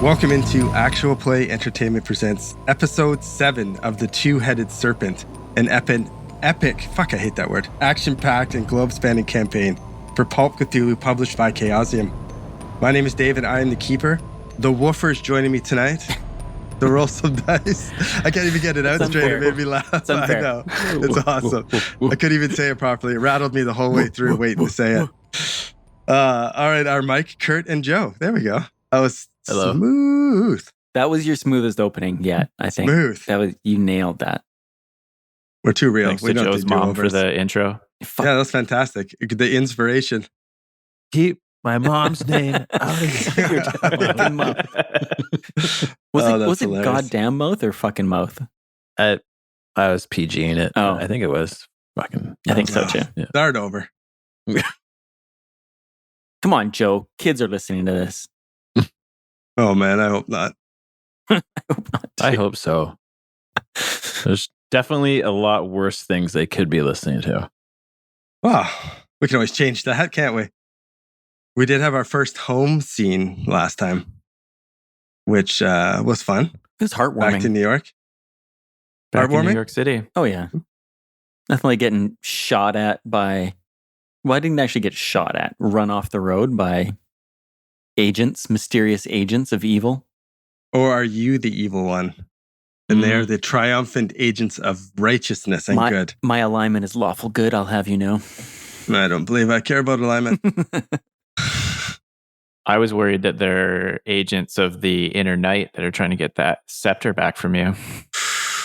Welcome into Actual Play Entertainment Presents Episode 7 of The Two-Headed Serpent, an epic, fuck I hate that word, action-packed and globe-spanning campaign for Pulp Cthulhu published by Chaosium. My name is Dave and I am the Keeper. The Woofer's joining me tonight. To roll some dice. I can't even get it out straight. It made me laugh. I know. It's awesome. I couldn't even say it properly. It rattled me the whole way through waiting to say it. All right, our Mike, Kurt, and Joe. There we go. That was smooth. That was your smoothest opening yet, I think. Smooth. That was, you nailed that. We're too real. Thanks we to don't Joe's do mom do-overs. for the intro. Yeah, that's fantastic. The inspiration. Keep my mom's name out of Your fucking mouth. Was it goddamn mouth or fucking mouth? I was PGing it. Oh. I think it was fucking. I think so too. Yeah. Start over. Come on, Joe. Kids are listening to this. Oh man, I hope not. I hope so. There's definitely a lot worse things they could be listening to. Wow. We can always change that, can't we? We did have our first home scene last time, which was fun. It was heartwarming. Back to New York. Back in Heartwarming? New York City. Oh, yeah. Definitely getting shot at by... Well, I didn't actually get shot at. Run off the road by agents, mysterious agents of evil. Or are you the evil one? And they're the triumphant agents of righteousness and good. My alignment is lawful good, I'll have you know. I don't believe I care about alignment. I was worried that they're agents of the inner night that are trying to get that scepter back from you.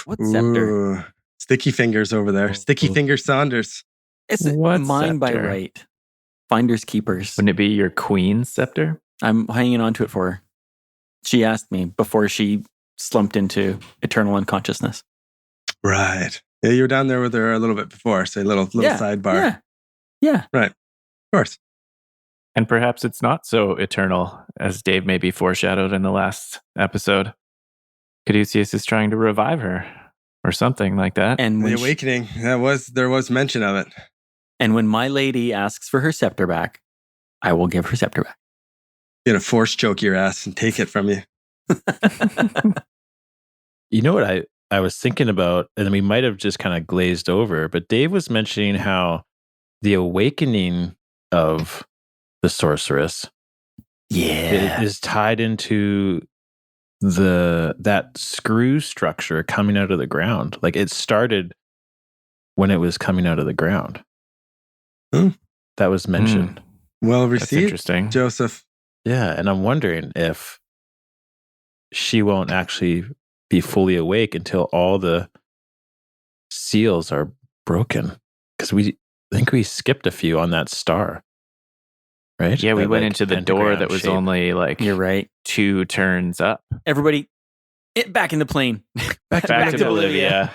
What scepter? Ooh, sticky fingers over there. Sticky finger Saunders. It's What mine by scepter? right. Finders keepers. Wouldn't it be your queen's scepter? I'm hanging on to it for her. She asked me before she slumped into eternal unconsciousness. Right. Yeah, you were down there with her a little bit before, so a little sidebar. Yeah. Right. Of course. And perhaps it's not so eternal, as Dave maybe foreshadowed in the last episode. Caduceus is trying to revive her, or something like that. And The when awakening. There was mention of it. and when my lady asks for her scepter back, I will give her scepter back. Gonna force choke your ass and take it from you. You know what I was thinking about, and we might have just kind of glazed over, but Dave was mentioning how the awakening of the sorceress is tied into that screw structure coming out of the ground. Like it started when it was coming out of the ground. That was mentioned. Well That's received, interesting. Joseph. Yeah, and I'm wondering if she won't actually be fully awake until all the seals are broken. Because I think we skipped a few on that star. Right? Yeah, we That, went like, into the door pentagram that was shape. only like You're right. 2 turns up. Everybody, back in the plane. Back Back to Bolivia.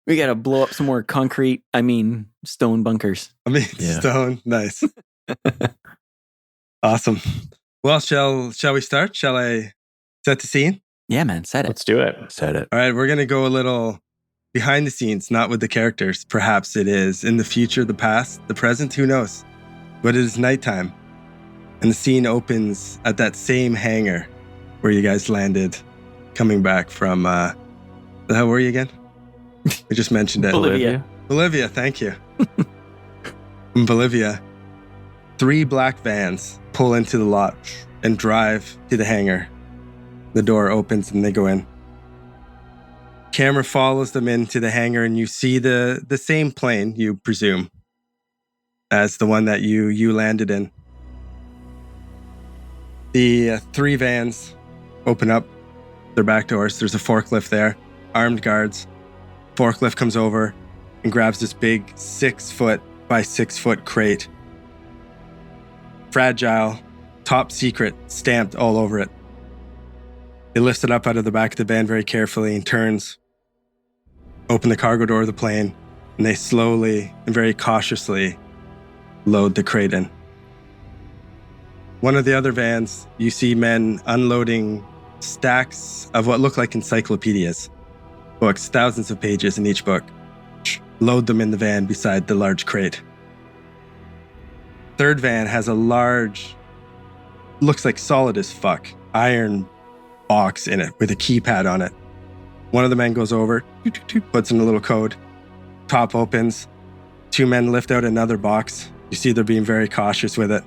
We got to blow up some more stone bunkers. Yeah. Stone. Nice. Awesome. Well, shall we start? Shall I set the scene? Yeah, man, said it. Let's do it. Said it. All right, we're going to go a little behind the scenes, not with the characters. Perhaps it is in the future, the past, the present, who knows? But it is nighttime. And the scene opens at that same hangar where you guys landed, coming back from, the hell were you again? We just mentioned it. Bolivia. Bolivia, thank you. In Bolivia, 3 black vans pull into the lot and drive to the hangar. The door opens and they go in. Camera follows them into the hangar and you see the same plane, you presume, as the one that you landed in. The 3 vans open up their back doors. There's a forklift there, armed guards. Forklift comes over and grabs this big 6 foot by 6 foot crate. Fragile, top secret, stamped all over it. They lift it up out of the back of the van very carefully and turns, open the cargo door of the plane, and they slowly and very cautiously load the crate in. One of the other vans, you see men unloading stacks of what look like encyclopedias, books, thousands of pages in each book. Load them in the van beside the large crate. Third van has a large, looks like solid as fuck, iron box in it with a keypad on it. One of the men goes over, puts in a little code. Top opens. 2 men lift out another box. You see they're being very cautious with it.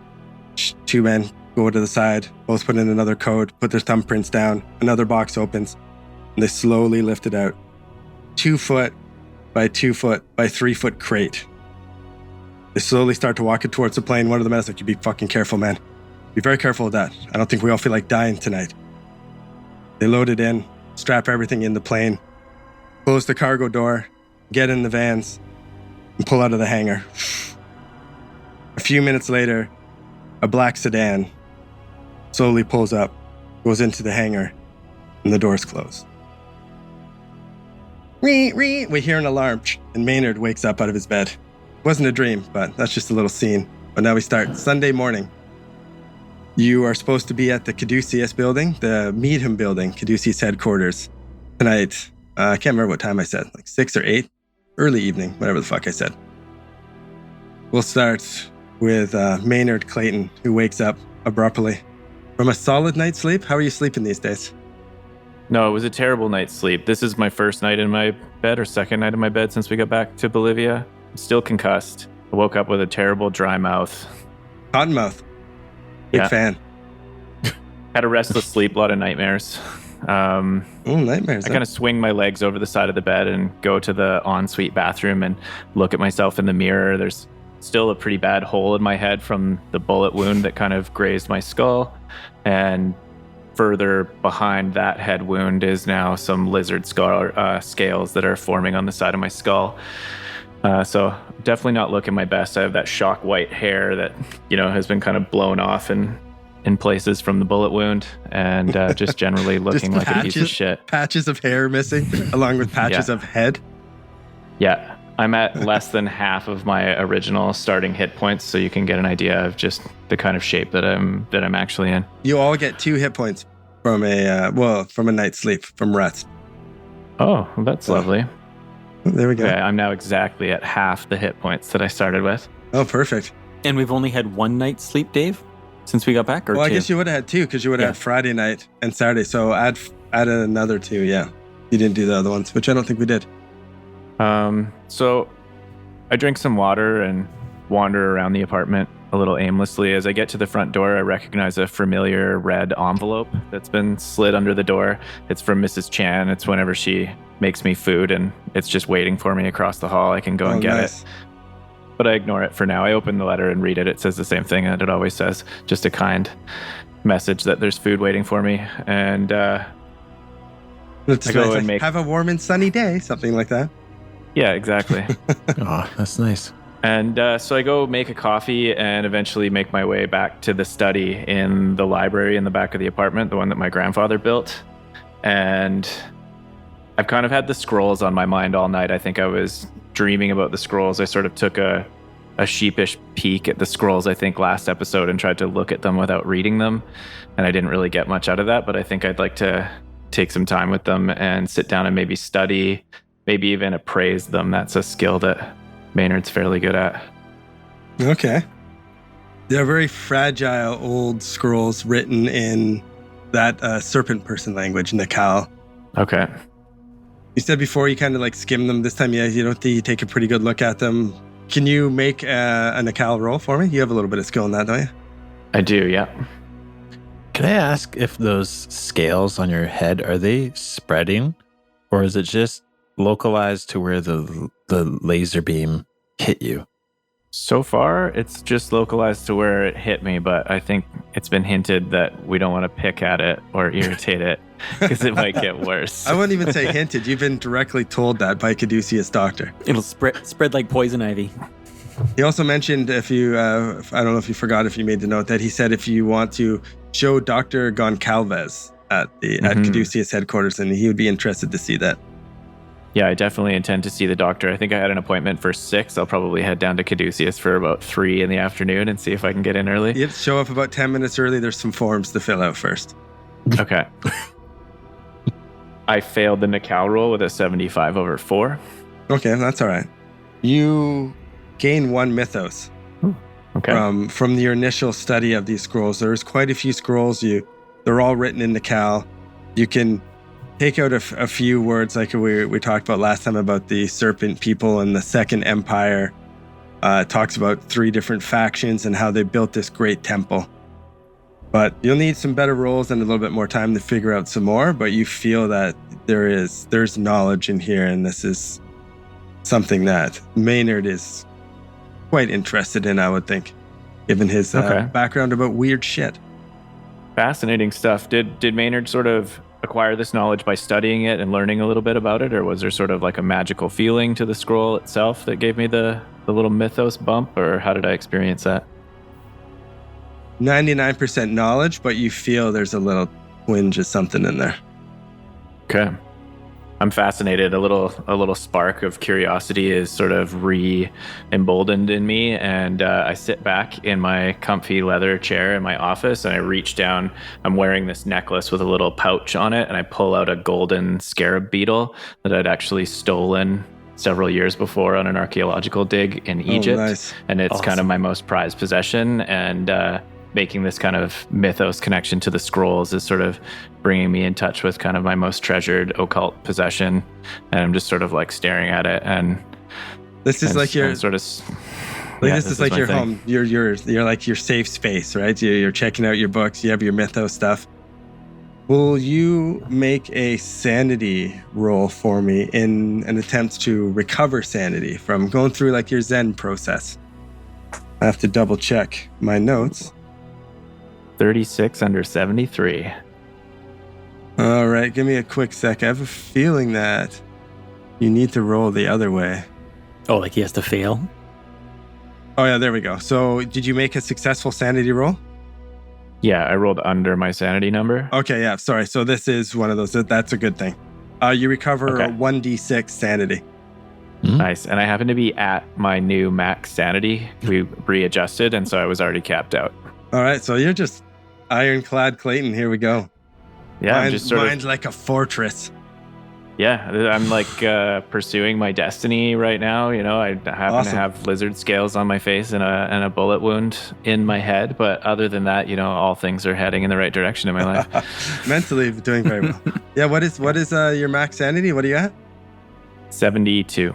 2 men go to the side, both put in another code, put their thumbprints down. Another box opens, and they slowly lift it out. 2 foot by 2 foot by 3 foot crate. They slowly start to walk it towards the plane. One of the men is like, "You be fucking careful, man. Be very careful with that. I don't think we all feel like dying tonight." They load it in, strap everything in the plane, close the cargo door, get in the vans, and pull out of the hangar. A few minutes later, a black sedan slowly pulls up, goes into the hangar, and the doors close. We hear an alarm, and Maynard wakes up out of his bed. It wasn't a dream, but that's just a little scene. But now we start. Sunday morning. You are supposed to be at the Caduceus building, the Meadham building, Caduceus headquarters, tonight. I can't remember what time I said, like 6 or 8, early evening, whatever the fuck I said. We'll start with Maynard Clayton, who wakes up abruptly from a solid night's sleep. How are you sleeping these days? No, it was a terrible night's sleep. This is my first night in my bed or second night in my bed since we got back to Bolivia. I'm still concussed. I woke up with a terrible dry mouth. Cottonmouth. Big fan. Had a restless sleep, a lot of nightmares. Nightmares. I kind of swing my legs over the side of the bed and go to the ensuite bathroom and look at myself in the mirror. There's still a pretty bad hole in my head from the bullet wound that kind of grazed my skull. And further behind that head wound is now some lizard scales that are forming on the side of my skull. So definitely not looking my best. I have that shock white hair that, has been kind of blown off in places from the bullet wound, and just generally looking Just like a piece of shit. Patches of hair missing, along with patches of head. Yeah, I'm at less than half of my original starting hit points, so you can get an idea of just the kind of shape that I'm actually in. You all get 2 hit points from a night's sleep, from rest. Oh, well, that's lovely. There we go. Okay, I'm now exactly at half the hit points that I started with. Oh, perfect. And we've only had 1 night's sleep, Dave, since we got back, or Well, I 2? guess you would have had 2 because you would have had Friday night and Saturday. So add another 2. Yeah, you didn't do the other ones, which I don't think we did. So I drink some water and wander around the apartment a little aimlessly. As I get to the front door, I recognize a familiar red envelope that's been slid under the door. It's from Mrs. Chan. It's whenever she makes me food, and it's just waiting for me across the hall. I can go and get it. But I ignore it for now. I open the letter and read it. It says the same thing that it always says, just a kind message that there's food waiting for me. And It's I go nice, and make... have a warm and sunny day, something like that. Yeah, exactly. Oh, that's nice. And so I go make a coffee and eventually make my way back to the study in the library in the back of the apartment, the one that my grandfather built. And I've kind of had the scrolls on my mind all night. I think I was dreaming about the scrolls. I sort of took a sheepish peek at the scrolls, I think, last episode and tried to look at them without reading them. And I didn't really get much out of that, but I think I'd like to take some time with them and sit down and maybe study, maybe even appraise them. That's a skill that Maynard's fairly good at. Okay. They're very fragile old scrolls written in that Serpent person language, Nakal. Okay. You said before you kind of like skim them. This time, you take a pretty good look at them. Can you make a Nakal roll for me? You have a little bit of skill in that, don't you? I do, yeah. Can I ask if those scales on your head, are they spreading, or is it just localized to where the laser beam hit you? So far, it's just localized to where it hit me, but I think it's been hinted that we don't want to pick at it or irritate it because it might get worse. I wouldn't even say hinted. You've been directly told that by Caduceus' doctor. It'll spread like poison ivy. He also mentioned I don't know if you forgot, if you made the note, that he said if you want to show Dr. Goncalves at Caduceus headquarters, and he would be interested to see that. Yeah, I definitely intend to see the doctor. I think I had an appointment for 6. I'll probably head down to Caduceus for about 3 in the afternoon and see if I can get in early. You'd show up about 10 minutes early. There's some forms to fill out first. Okay. I failed the Nakal roll with a 75 over 4. Okay, that's all right. You gain 1 mythos. Okay. From your initial study of these scrolls. There's quite a few scrolls. You They're all written in the Cal. You can take out a few words like we talked about last time about the Serpent people and the Second Empire. It talks about 3 different factions and how they built this great temple. But you'll need some better rolls and a little bit more time to figure out some more, but you feel that there's knowledge in here, and this is something that Maynard is quite interested in, I would think, given his background about weird shit. Fascinating stuff. Did Maynard sort of acquire this knowledge by studying it and learning a little bit about it, or was there sort of like a magical feeling to the scroll itself that gave me the little mythos bump, or how did I experience that? 99% knowledge, but you feel there's a little twinge of something in there. Okay. I'm fascinated. A little spark of curiosity is sort of re-emboldened in me, and I sit back in my comfy leather chair in my office, and I reach down. I'm wearing this necklace with a little pouch on it, and I pull out a golden scarab beetle that I'd actually stolen several years before on an archaeological dig in Egypt. Nice. And it's Awesome. kind of my most prized possession, and making this kind of mythos connection to the scrolls is sort of bringing me in touch with kind of my most treasured occult possession. And I'm just sort of like staring at it, and This is like your sort of this is like my your thing. home. You're like your safe space, right? You're checking out your books. You have your mythos stuff. Will you make a sanity roll for me in an attempt to recover sanity from going through like your Zen process? I have to double check my notes. 36 under 73. All right, give me a quick sec. I have a feeling that you need to roll the other way. Oh, like he has to fail? Oh yeah, there we go. So did you make a successful sanity roll? Yeah, I rolled under my sanity number. Okay, yeah, sorry. So this is one of those. That's a good thing. You recover Okay. 1d6 sanity. Nice. And I happen to be at my new max sanity. We readjusted, and so I was already capped out. All right, so you're just ironclad Clayton. Here we go. Yeah, I'm just sort of mine's like a fortress. Yeah, I'm like pursuing my destiny right now. You know, I happen Awesome. to have lizard scales on my face and a bullet wound in my head. But other than that, you know, all things are heading in the right direction in my life. Mentally doing very well. Yeah, what is your max sanity? What are you at? 72.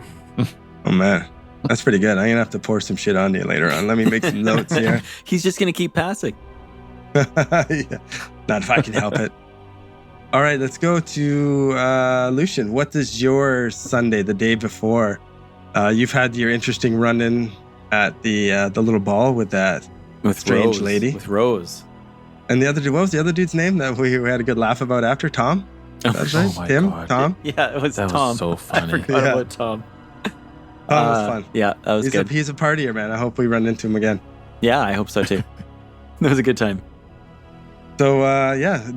Oh man, that's pretty good. I'm gonna have to pour some shit on you later on. Let me make some notes here. He's just going to keep passing. Yeah. Not if I can help it. All right, let's go to Lucian. What does your Sunday, the day before? You've had your interesting run-in at the little ball with that With strange Rose, lady. With Rose. And the other dude, what was the other dude's name that we had a good laugh about after? Tom? That's right. my Tim? God. Tom? Yeah, it was That was Tom. so I funny. forgot Yeah. about Tom. Tom was fun. Yeah, that was good. He's a partier, man. I hope we run into him again. Yeah, I hope so too. That was a good time. So,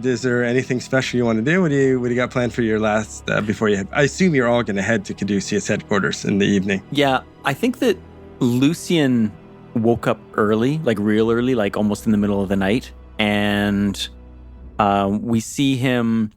is there anything special you want to do? What do you got planned for your last, before you head? I assume you're all going to head to Caduceus headquarters in the evening. Yeah, I think that Lucian woke up early, like real early, like almost in the middle of the night. And we see him,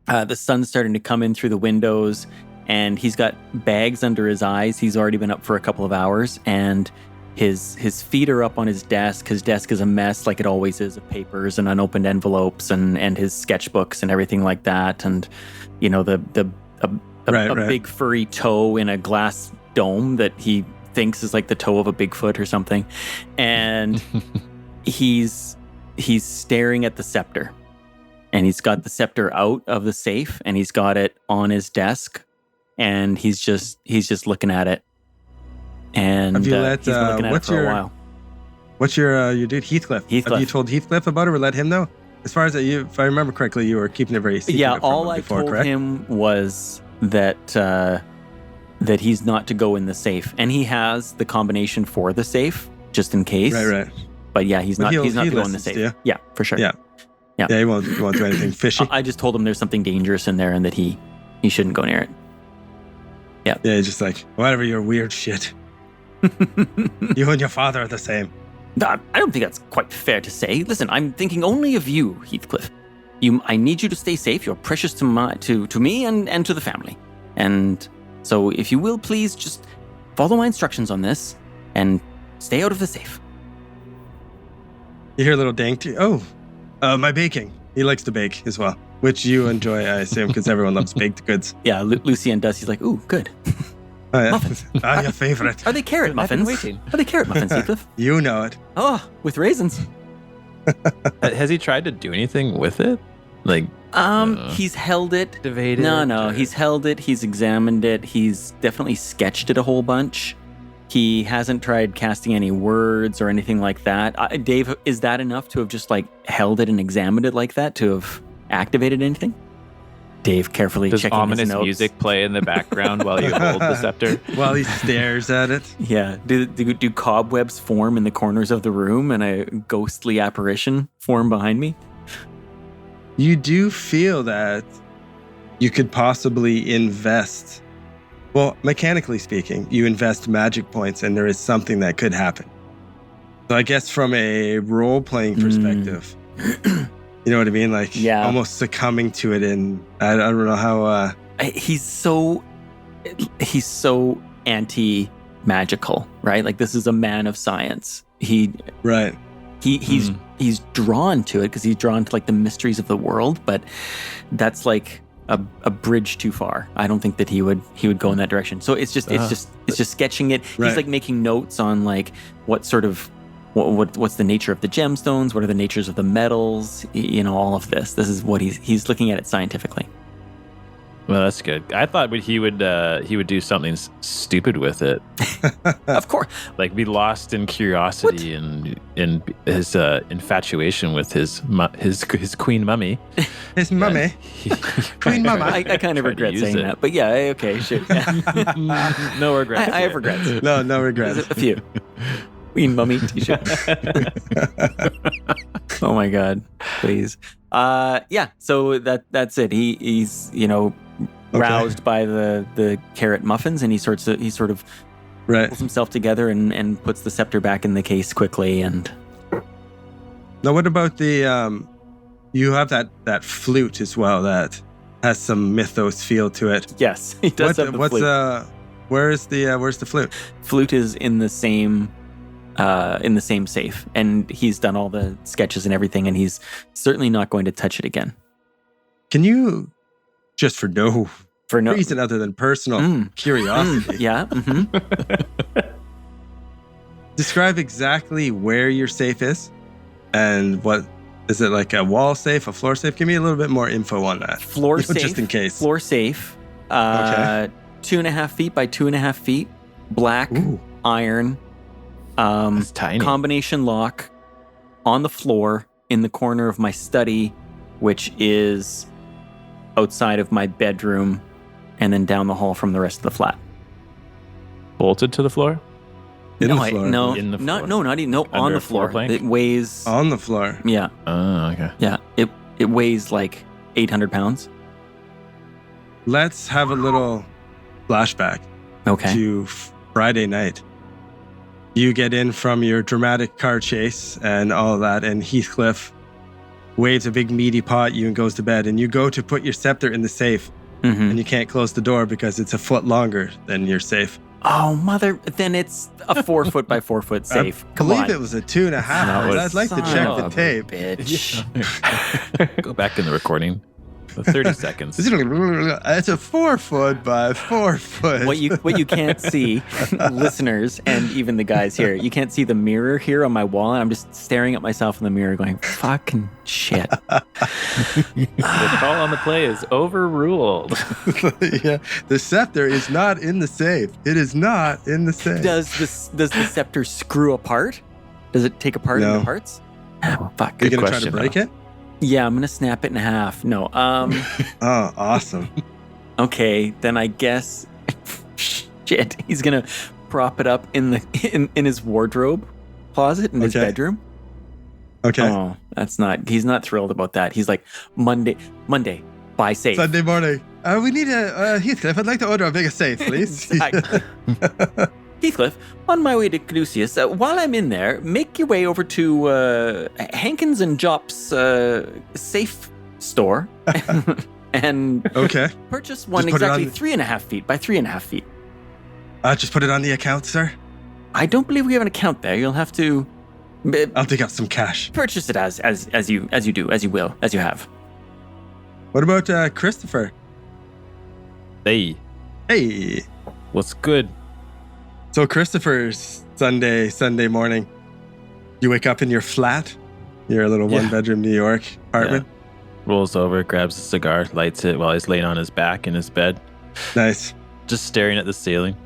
the sun's starting to come in through the windows, and he's got bags under his eyes. He's already been up for a couple of hours, and his feet are up on his desk. His desk is a mess, like it always is, of papers and unopened envelopes and his sketchbooks and everything like that. And, you know, a Right. big furry toe in a glass dome that he thinks is like the toe of a Bigfoot or something. And he's staring at the scepter. And he's got the scepter out of the safe, and he's got it on his desk, and he's just looking at it. And Have you he's been looking at it for a while. What's your dude, Heathcliff? Heathcliff. Have you told Heathcliff about it or let him know? As far as if I remember correctly, you were keeping it very secret. Yeah, from all him I before, told correct? him was that he's not to go in the safe, and he has the combination for the safe just in case. Right. But yeah, he's But not to go in the listens safe. to you. Yeah, for sure. Yeah. Yeah. Yeah, he won't do anything fishy. I just told him there's something dangerous in there and that he shouldn't go near it. Yeah, he's just like, whatever your weird shit. You and your father are the same. I don't think that's quite fair to say. Listen, I'm thinking only of you, Heathcliff. I need you to stay safe. You're precious to me and to the family. And so if you will, please just follow my instructions on this and stay out of the safe. You hear a little dang. My baking. He likes to bake as well, which you enjoy, I assume, because everyone loves baked goods. Yeah, Lucien does. He's like, ooh, good. Oh, yeah. Muffins. Your favorite. Are they carrot I've been muffins? waiting. Are they carrot muffins, Heathcliff? You know it. Oh, with raisins. Has he tried to do anything with it? Like, He's held it. activated? No, or- he's held it. He's examined it. He's definitely sketched it a whole bunch. He hasn't tried casting any words or anything like that. Dave, is that enough to have just like held it and examined it like that to have activated anything? Dave carefully Does checking ominous his notes. music play in the background while you hold the scepter? While he stares at it. Yeah. Do cobwebs form in the corners of the room and a ghostly apparition form behind me? You do feel that you could possibly invest. Well, mechanically speaking, you invest magic points and there is something that could happen. So I guess from a role-playing perspective, you know what I mean? Like Yeah. almost succumbing to it in, I don't know how, He's so anti-magical, right? Like this is a man of science. right. He's drawn to it because he's drawn to like the mysteries of the world, but that's like a bridge too far. I don't think that he would go in that direction. So it's just sketching it. Right. He's like making notes on like what sort of what's the nature of the gemstones, what are the natures of the metals, you know, all of this. This is what he's looking at it scientifically. Well, that's good. I thought he would do something stupid with it, Of course. like be lost in curiosity and in his infatuation with his queen mummy. His mummy. Queen mama. I kind of Tried to regret use saying it. that, but yeah, okay, sure. Yeah. No regrets. I have regrets. No regrets. A few. Queen mummy t-shirt. Oh my god, please. Yeah, so that's it. He's roused by the carrot muffins, and he sort of Right. pulls himself together and puts the scepter back in the case quickly. And Now, what about the, you have that flute as well that has some mythos feel to it. yes, he does have the flute. Where's the flute? Flute is in the same safe, and he's done all the sketches and everything, and he's certainly not going to touch it again Can you, just for no for no reason other than personal curiosity, yeah. describe exactly where your safe is and what is it, like a wall safe, a floor safe? Give me a little bit more info on that. Floor safe, just in case. Floor safe. Okay. 2.5 feet by 2.5 feet. Black Ooh. iron. It's tiny. Combination lock on the floor in the corner of my study, which is outside of my bedroom, and then down the hall from the rest of the flat. Bolted to the floor. In no, the floor. no, In the not floor. no, not even no, on Under the a floor floor. plank? It weighs. On the floor. Yeah, Oh, okay. yeah. It weighs like 800 pounds. Let's have a little flashback Okay. to Friday night. You get in from your dramatic car chase and all that, and Heathcliff waves a big meaty pot at you and goes to bed, and you go to put your scepter in the safe, Mhm. and you can't close the door because it's a foot longer than your safe. Oh, mother! Then it's a 4 foot by 4 foot safe. I Come believe on. it was a 2.5. No, it's I'd like to Son check of the a tape. Bitch. Go back in the recording. 30 seconds. It's a 4 foot by 4 foot. What you can't see, listeners, and even the guys here, you can't see the mirror here on my wall, and I'm just staring at myself in the mirror, going, "Fucking shit." The call on the play is overruled. Yeah, the scepter is not in the safe. It is not in the safe. Does the scepter screw apart? Does it take apart No. into parts? Oh, fuck. Are you gonna try question, to break it? Yeah, I'm gonna snap it in half. No. Oh, awesome. Okay, then I guess. Shit, he's gonna prop it up in his wardrobe closet in his Okay. bedroom. Okay. Oh, he's not thrilled about that. He's like, Monday, buy safe. Sunday morning. We need a Heathcliff. I'd like to order a bigger safe, please. Exactly. Heathcliff, on my way to Caduceus, while I'm in there, make your way over to Hankins and Jop's safe store and Okay. purchase one Just put it exactly on- 3.5 feet by 3.5 feet. Just put it on the account, sir. I don't believe we have an account there. You'll have to I'll dig up some cash. Purchase it as you have. What about Christopher? Hey, Hey. what's good? So Christopher's Sunday morning. You wake up in your flat, your little Yeah. 1-bedroom New York apartment. Rolls over, grabs a cigar, lights it while he's laying on his back in his bed, Nice. just staring at the ceiling.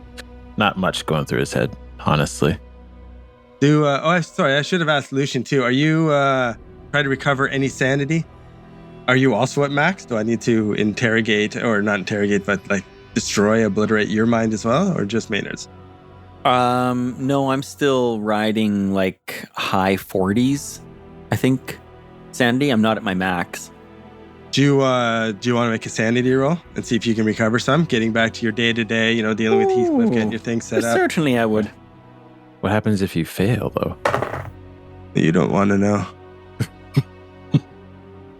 Not much going through his head, honestly. Sorry, I should have asked Lucian too. Are you trying to recover any sanity? Are you also at max? Do I need to interrogate, or not interrogate, but like destroy, obliterate your mind as well, or just Maynard's? No, I'm still riding like high 40s, I think. Sandy, I'm not at my max. Do you want to make a sanity roll and see if you can recover some? Getting back to your day-to-day, dealing with Heathcliff, getting your things set up. Certainly, I would. What happens if you fail, though? You don't want to know.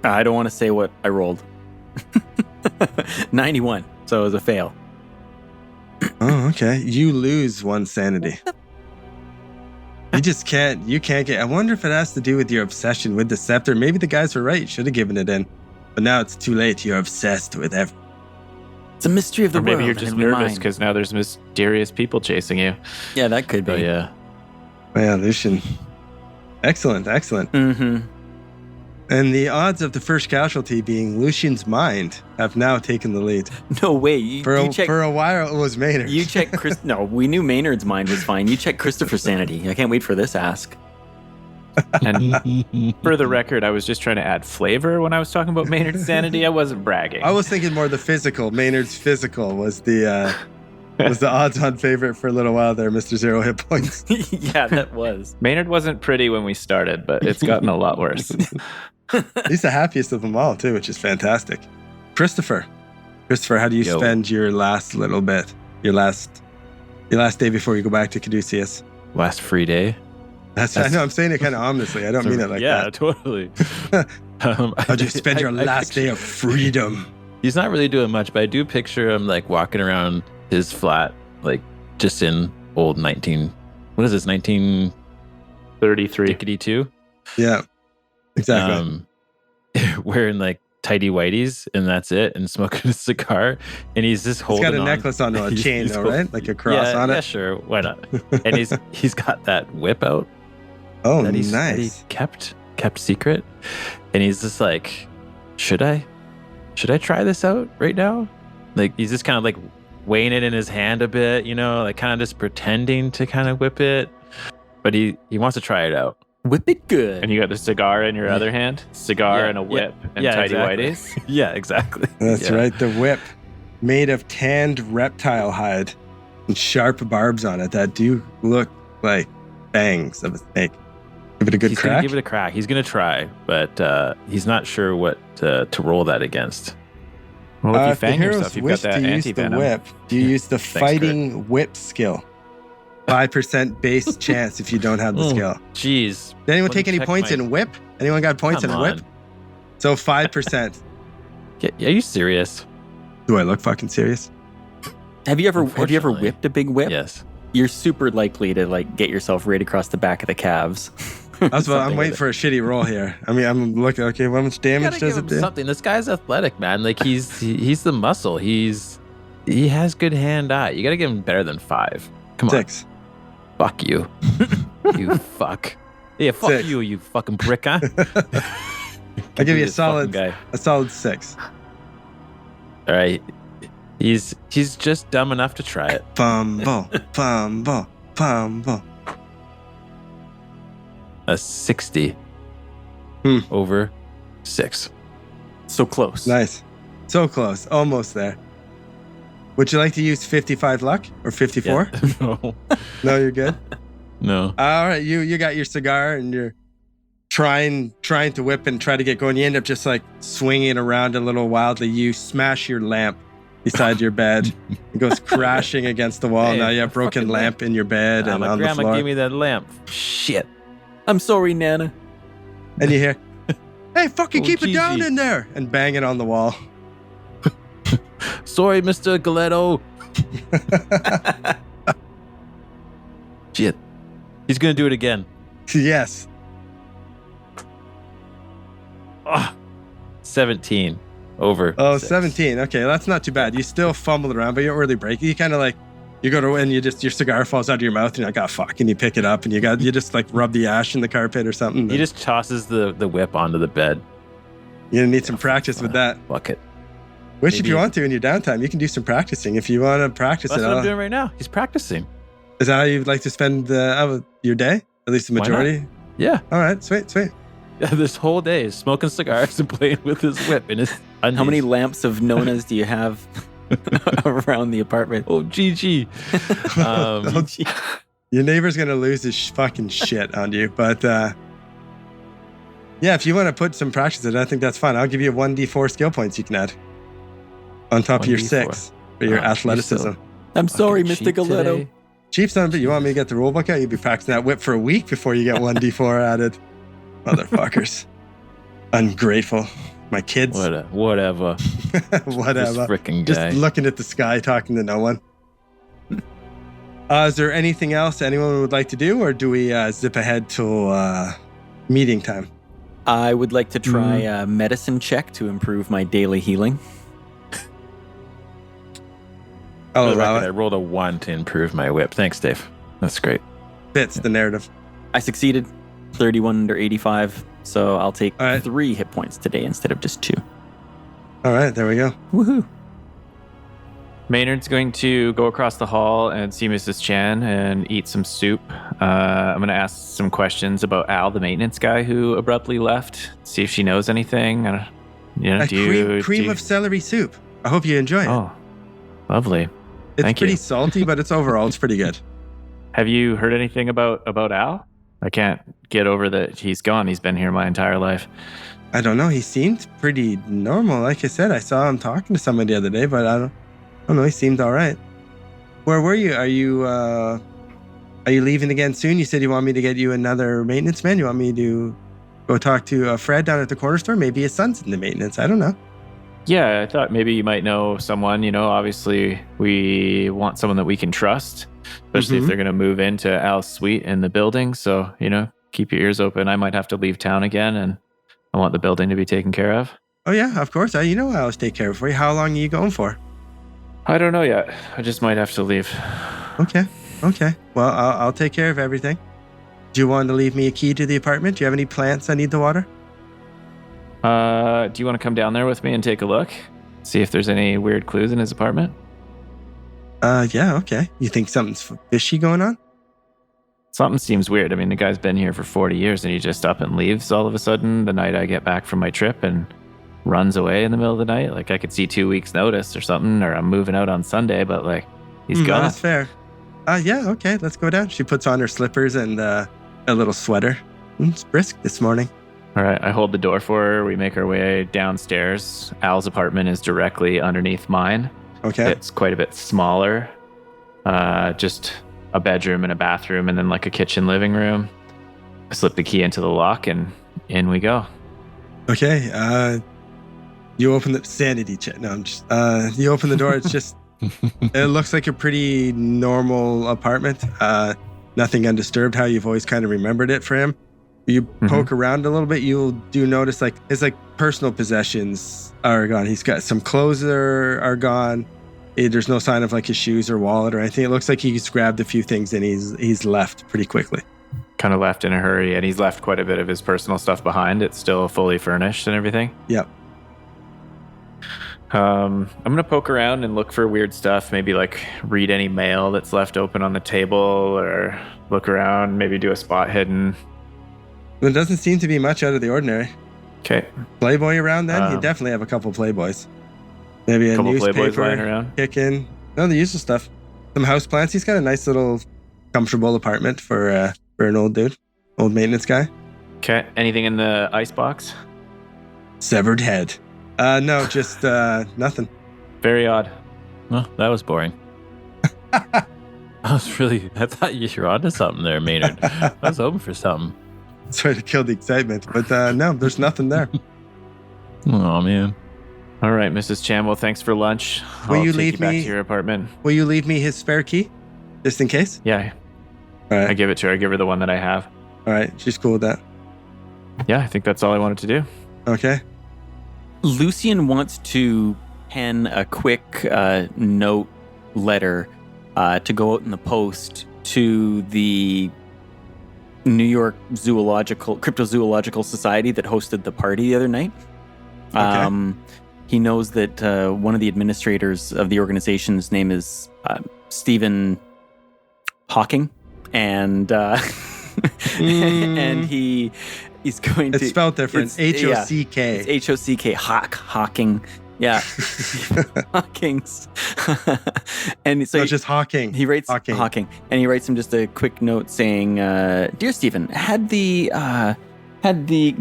I don't want to say what I rolled. 91, so it was a fail. Oh, okay. You lose 1 sanity. You can't get. I wonder if it has to do with your obsession with the scepter. Maybe the guys were right. You should have given it in. But now it's too late. You're obsessed with everything. It's a mystery of the Or world. maybe you're just and nervous mine. because now there's mysterious people chasing you. Yeah, that could be. Oh, yeah. Yeah, Lucian. Excellent. Mm-hmm. And the odds of the first casualty being Lucian's mind have now taken the lead. No way. You check. For a while, it was Maynard. You check. No, we knew Maynard's mind was fine. You check Christopher's sanity. I can't wait for this ask. And for the record, I was just trying to add flavor when I was talking about Maynard's sanity. I wasn't bragging. I was thinking more the physical. Maynard's physical was the odds-on favorite for a little while there, Mr. Zero Hit Points. Yeah, that was. Maynard wasn't pretty when we started, but it's gotten a lot worse. He's the happiest of them all, too, which is fantastic. Christopher, how do you Yo. spend your last little bit? Your last day before you go back to Caduceus? Last free day. I know, I'm saying it kind of ominously. I don't mean it like yeah, that. totally. How'd you spend your last day of freedom? He's not really doing much, but I do picture him like walking around his flat, like just in old 33. 1932. Yeah, exactly. Wearing like tidy whities, and that's it, and smoking a cigar, and he's just He's holding got a on. necklace on a He's- chain, he's though, holding- right? Like a cross on Yeah, it. sure, why not? And he's got that whip out Oh, that he nice. kept secret, and he's just like, should I try this out right now? Like he's just kind of like weighing it in his hand a bit, like kind of just pretending to kind of whip it, but he wants to try it out. Whip it good. And you got the cigar in your other hand? Cigar Yeah, and a whip and yeah, tidy exactly. whities? Yeah, exactly. That's Yeah. right. The whip, made of tanned reptile hide and sharp barbs on it that do look like fangs of a snake. Give it a good He's gonna crack. give it a crack. He's gonna try, but he's not sure what to roll that against. Well, if you If the fang heroes yourself, you've wish got that to use the anti-venom. whip, do you use the Thanks, fighting whip skill? 5% base chance if you don't have the Oh, skill. Jeez. Did anyone Let take me any check points my- in whip? Anyone got points Come in whip? on. So 5%. Are you serious? Do I look fucking serious? Have you ever Unfortunately. whipped a big whip? Yes. You're super likely to like get yourself right across the back of the calves. That's what I'm waiting for a shitty roll here. I mean, I'm looking. Okay, how much You damage gotta does give it him do? something. This guy's athletic, man. Like he's the muscle. He has good hand-eye. You gotta give him better than 5. Come on. 6. Fuck you. You fuck. Yeah, fuck 6. you fucking prick, huh? I give you a This fucking solid, guy. a solid 6. All right. He's just dumb enough to try it. Fumble, fumble, fumble. A 60 over 6. So close. Nice. So close. Almost there. Would you like to use 55 luck or 54? Yeah. No. No, you're good. No. All right, you got your cigar and you're trying to whip and try to get going. You end up just like swinging around a little wildly. You smash your lamp beside your bed. It goes crashing against the wall. Hey, Now you have broken fucking lamp in your bed and my on the grandma floor. gave me that lamp. Shit. I'm sorry, Nana. And you hear, "Hey, fucking Oh, keep it down Gigi. in there!" and bang it on the wall. Sorry, Mr. Galetto. Shit. He's gonna do it again. Yes. 17 over. Oh, 6. 17. Okay, that's not too bad. You still fumbled around, but you don't really break it. You kind of like, you go to, and your cigar falls out of your mouth, and you're like, oh, fuck. And you pick it up, and you just like rub the ash in the carpet or something. He just tosses the whip onto the bed. You're going to need some practice with that. Fuck it. Which, if Maybe- you want to in your downtime, you can do some practicing. If you want to practice That's it, what I'm doing right now. He's practicing. is that how you'd like to spend your day? At least the Why not? majority? Yeah. All right, sweet. Yeah, this whole day is smoking cigars and playing with his whip in his undies. How many lamps of Nona's do you have around the apartment? Oh, GG. Your neighbor's going to lose his fucking shit on you. But yeah, if you want to put some practice in it, I think that's fine. I'll give you 1d4 skill points you can add on top of your 1d4. 6 for your athleticism. I'm sorry, Fucking Mr. cheap Galetto. today. Cheap son, but you want me to get the rule book out? You'll be practicing that whip for a week before you get 1d4 added. Motherfuckers. Ungrateful. My kids. Whatever. This Whatever. freaking guy. Just looking at the sky, talking to no one. Is there anything else anyone would like to do, or do we zip ahead till meeting time? I would like to try a medicine check to improve my daily healing. I'll For the allow record, I it. rolled a 1 to improve my whip. Thanks, Dave. That's great. Fits the narrative. I succeeded, 31 under 85, so I'll take All right. 3 hit points today instead of just 2. All right, there we go. Woohoo! Maynard's going to go across the hall and see Mrs. Chan and eat some soup. I'm going to ask some questions about Al, the maintenance guy who abruptly left. See if she knows anything. Cream of celery soup. I hope you enjoy it. Oh, lovely. it's thank pretty you. salty, but it's overall it's pretty good. Have you heard anything about Al? I can't get over that he's gone. He's been here my entire life. I don't know. He seemed pretty normal. Like I said, I saw him talking to someone the other day, but I don't know. He seemed all right. Where were you? Are you leaving again soon? You said you want me to get you another maintenance man. You want me to go talk to Fred down at the corner store? Maybe his son's in the maintenance. I don't know. Yeah, I thought maybe you might know someone. Obviously we want someone that we can trust, especially if they're going to move into Al's suite in the building. So, keep your ears open. I might have to leave town again, and I want the building to be taken care of. Oh yeah, of course. I always take care of it for you. How long are you going for? I don't know yet. I just might have to leave. Okay. Well, I'll take care of everything. Do you want to leave me a key to the apartment? Do you have any plants I need to water? Do you want to come down there with me and take a look? See if there's any weird clues in his apartment? Yeah, okay. You think something's fishy going on? Something seems weird. I mean, the guy's been here for 40 years and he just up and leaves all of a sudden the night I get back from my trip and runs away in the middle of the night. Like, I could see 2 weeks notice or something, or I'm moving out on Sunday, but like, he's gone. That's fair. Yeah, okay, let's go down. She puts on her slippers and a little sweater. It's brisk this morning. All right, I hold the door for her. We make our way downstairs. Al's apartment is directly underneath mine. Okay. It's quite a bit smaller. Just a bedroom and a bathroom, and then like a kitchen living room. I slip the key into the lock, and in we go. Okay. You open the sanity check. No, I'm just. You open the door. It's just. It looks like a pretty normal apartment. Nothing undisturbed. How you've always kind of remembered it for him. You poke around a little bit, you'll notice like his personal possessions are gone. He's got some clothes that are gone. There's no sign of like his shoes or wallet or anything. It looks like he's grabbed a few things and he's left pretty quickly. Kind of left in a hurry, and he's left quite a bit of his personal stuff behind. It's still fully furnished and everything. Yep. I'm gonna poke around and look for weird stuff. Maybe like read any mail that's left open on the table, or look around. Maybe do a spot hidden. There doesn't seem to be much out of the ordinary. Okay. Playboy around then? You definitely have a couple Playboys. Maybe a Couple Playboys newspaper lying around. kicking. No, the usual stuff. Some house plants. He's got a nice little comfortable apartment for an old dude, old maintenance guy. Okay. Anything in the ice box? Severed head. No, just nothing. Very odd. Well, that was boring. I thought you were onto something there, Maynard. I was hoping for something. Sorry to kill the excitement, but no, there's nothing there. Oh, man. All right, Mrs. Chan. Well, thanks for lunch. Will you take leave you back me- to your apartment? Will you leave me his spare key, just in case? Yeah. All I right. give it to her. I give her the one that I have. All right, she's cool with that. Yeah, I think that's all I wanted to do. Okay. Lucian wants to pen a quick note letter to go out in the post to the New York Cryptozoological Society that hosted the party the other night. Okay. He knows that one of the administrators of the organization's name is Stephen Hawking, and and he's going to. It's spelled different. Hock. It's Hock. Hawking. Yeah. Hawking's. And so just Hawking. He writes Hawking, and he writes him just a quick note saying, "Dear Stephen, had the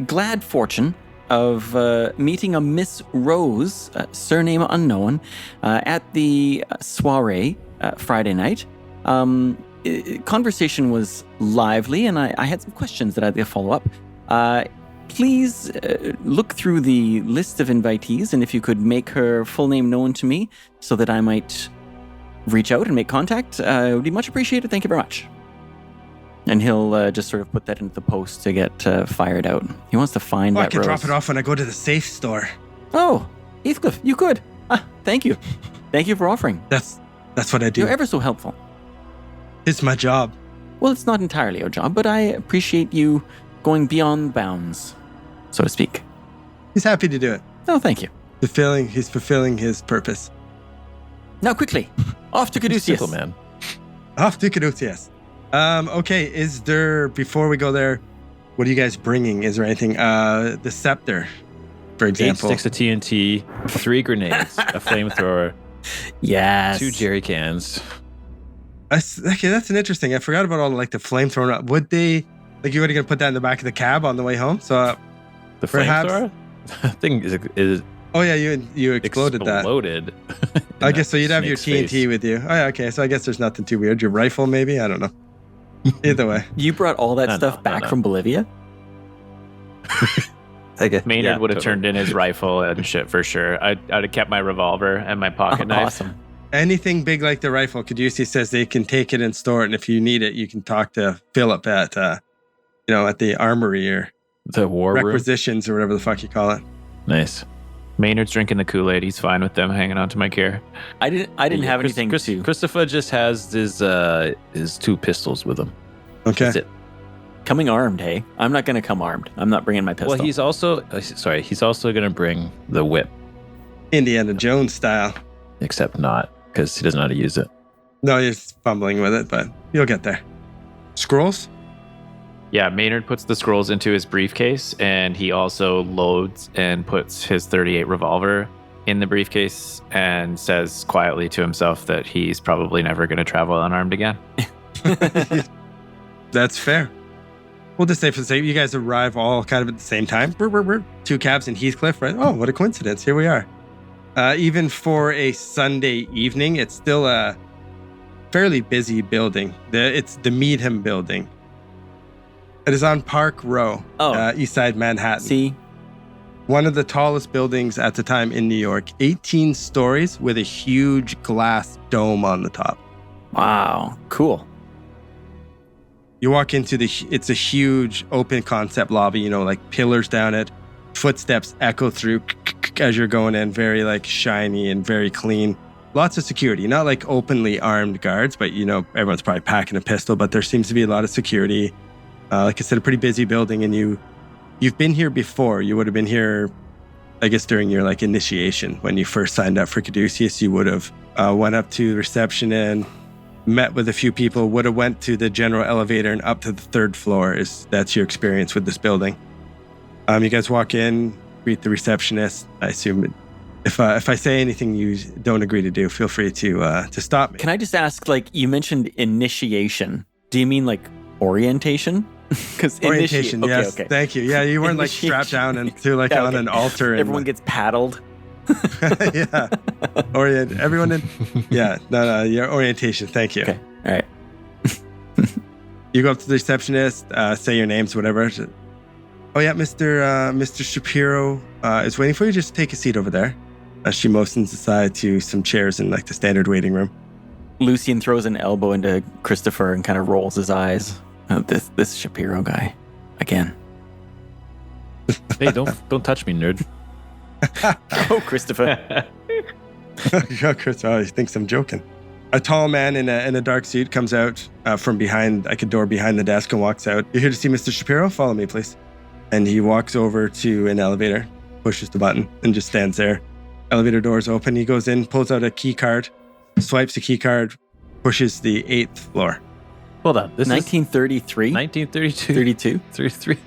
glad fortune of meeting a Miss Rose, surname unknown, at the soiree Friday night. Conversation was lively, and I had some questions that I had to follow up. Please look through the list of invitees, and if you could make her full name known to me so that I might reach out and make contact, it would be much appreciated. Thank you very much." And he'll just sort of put that into the post to get fired out. He wants to find that I can Rose. drop it off when I go to the safe store. Oh, Heathcliff, you could. Thank you. Thank you for offering. That's what I do. You're ever so helpful. It's my job. Well, it's not entirely your job, but I appreciate you going beyond bounds, so to speak. He's happy to do it. Oh, thank you. He's fulfilling his purpose. Now, quickly, off to Caduceus. Simple, man. Off to Caduceus. Okay, is there, before we go there, what are you guys bringing? Is there anything? The scepter, for 8 example. sticks of TNT, 3 grenades, a flamethrower, Yes. 2 jerry cans. Okay, that's an interesting. I forgot about all the flamethrower. Would they, you were going to put that in the back of the cab on the way home? So The perhaps- flamethrower? That thing is oh yeah, you exploded that. exploded. I guess so. You'd have your snake's TNT face. with you. Oh yeah, okay. So I guess there's nothing too weird. Your rifle, maybe. I don't know. Either way. You brought all that stuff back no. from Bolivia? I guess, Maynard would have totally. turned in his rifle and shit for sure. I'd have kept my revolver and my pocket knife. Awesome. Anything big like the rifle, Caduceus says they can take it and store it, and if you need it, you can talk to Philip at, at the armory or The war room. requisitions or whatever the fuck you call it. Nice. Maynard's drinking the Kool-Aid. He's fine with them hanging on to my gear. I didn't have anything to. Christopher just has his 2 pistols with him. Okay. That's it. Coming armed, hey? I'm not going to come armed. I'm not bringing my pistol. Well, he's also going to bring the whip, Indiana Jones style. except not because he doesn't know how to use it. No, you're fumbling with it, but you'll get there. Scrolls? Yeah, Maynard puts the scrolls into his briefcase, and he also loads and puts his .38 revolver in the briefcase and says quietly to himself that he's probably never going to travel unarmed again. That's fair. We'll just say for the sake, you guys arrive all kind of at the same time. We're 2 cabs in Heathcliff, right? Oh, what a coincidence. Here we are. Even for a Sunday evening, it's still a fairly busy building. It's the Meadham building. It is on Park Row, east side Manhattan. See? One of the tallest buildings at the time in New York, 18 stories with a huge glass dome on the top. Wow. Cool. You walk into it's a huge open concept lobby, pillars down it, footsteps echo through as you're going in, very shiny and very clean. Lots of security, not openly armed guards, but everyone's probably packing a pistol, but there seems to be a lot of security. Like I said, a pretty busy building, and you've been here before. You would have been here, I guess, during your initiation when you first signed up for Caduceus. You would have went up to the reception and met with a few people. Would have went to the general elevator and up to the 3rd floor. That's your experience with this building. You guys walk in, greet the receptionist. I assume if I say anything you don't agree to do, feel free to stop me. Can I just ask, you mentioned initiation. Do you mean orientation? Because Orientation, yes. Okay. Thank you. Yeah, you weren't strapped down into on an altar. And, Everyone gets paddled. yeah. Everyone in. Yeah. No. Your orientation. Thank you. Okay. All right. You go up to the receptionist, say your names, whatever. Oh yeah, Mr. Shapiro is waiting for you. Just take a seat over there. She motions aside to some chairs in the standard waiting room. Lucian throws an elbow into Christopher and kind of rolls his eyes. Oh, this Shapiro guy again. Hey, don't touch me, nerd. Oh, Christopher. Yeah, Chris, he thinks I'm joking. A tall man in a dark suit comes out from behind, like a door behind the desk, and walks out. You're here to see Mr. Shapiro? Follow me, please. And he walks over to an elevator, pushes the button, and just stands there. Elevator doors open. He goes in, pulls out a key card, swipes the key card, pushes the 8th floor. Hold on. This 1933? is 1932. 32? 33.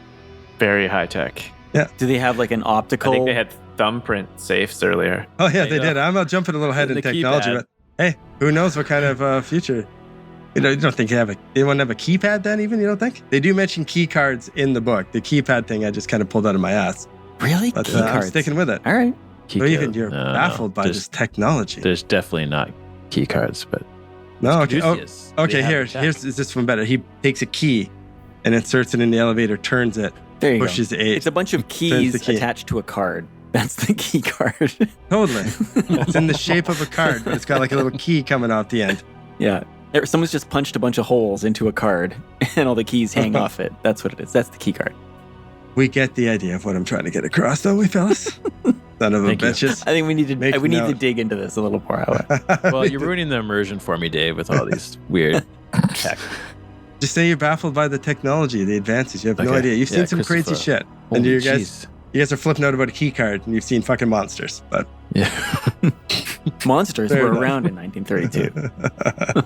Very high tech. Do they have like an optical? I think they had thumbprint safes earlier. Oh, yeah, Hey, they no. did. I'm jumping a little ahead in The technology, keypad. but hey, who knows what kind of future? You don't think they wouldn't have a keypad then, even? You don't think? They do mention key cards in the book. The keypad thing I just kind of pulled out of my ass. Really? But Key I'm cards. sticking with it. All right. Key So even card. you're No, baffled by there's- this technology. There's definitely not key cards, but No, okay. Oh, Caduceus, okay, they have here, the tech. here's this one better. He takes a key and inserts it in the elevator, turns it, There you pushes go. 8. It's a bunch of the keys key. attached to a card. That's the key card. Totally. It's in the shape of a card, but it's got like a little key coming off the end. Yeah. Someone's just punched a bunch of holes into a card and all the keys hang off it. That's what it is. That's the key card. We get the idea of what I'm trying to get across, don't we, fellas? Son of a Thank you. bitches. I think we need to Make need to note. dig into this a little more. However. Well, you're ruining the immersion for me, Dave, with all these weird tech. Just say you're baffled by the technology, the advances. You have no Okay. idea. You've Yeah, seen some crazy Christopher. shit. And Holy you guys jeez. are flipping out about a key card and you've seen fucking monsters. But Yeah. Monsters Fair were enough. around in 1932.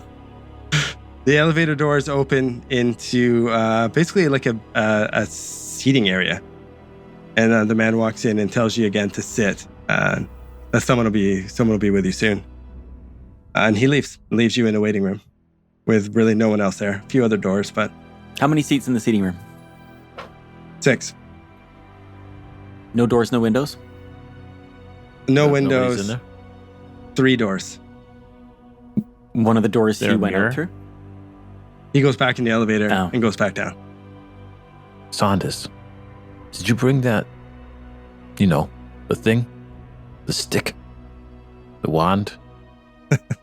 the elevator doors open into basically like a seating area. And the man walks in and tells you again to sit. That someone will be with you soon. And he leaves you in a waiting room with really no one else there. A few other doors, but How many seats in the seating room? 6. No doors, no windows? No Nobody's in windows, there? 3 doors. One of the doors There he a went mirror? out through? He goes back in the elevator Oh. and goes back down. Saunders, did you bring that, the thing? The stick? The wand?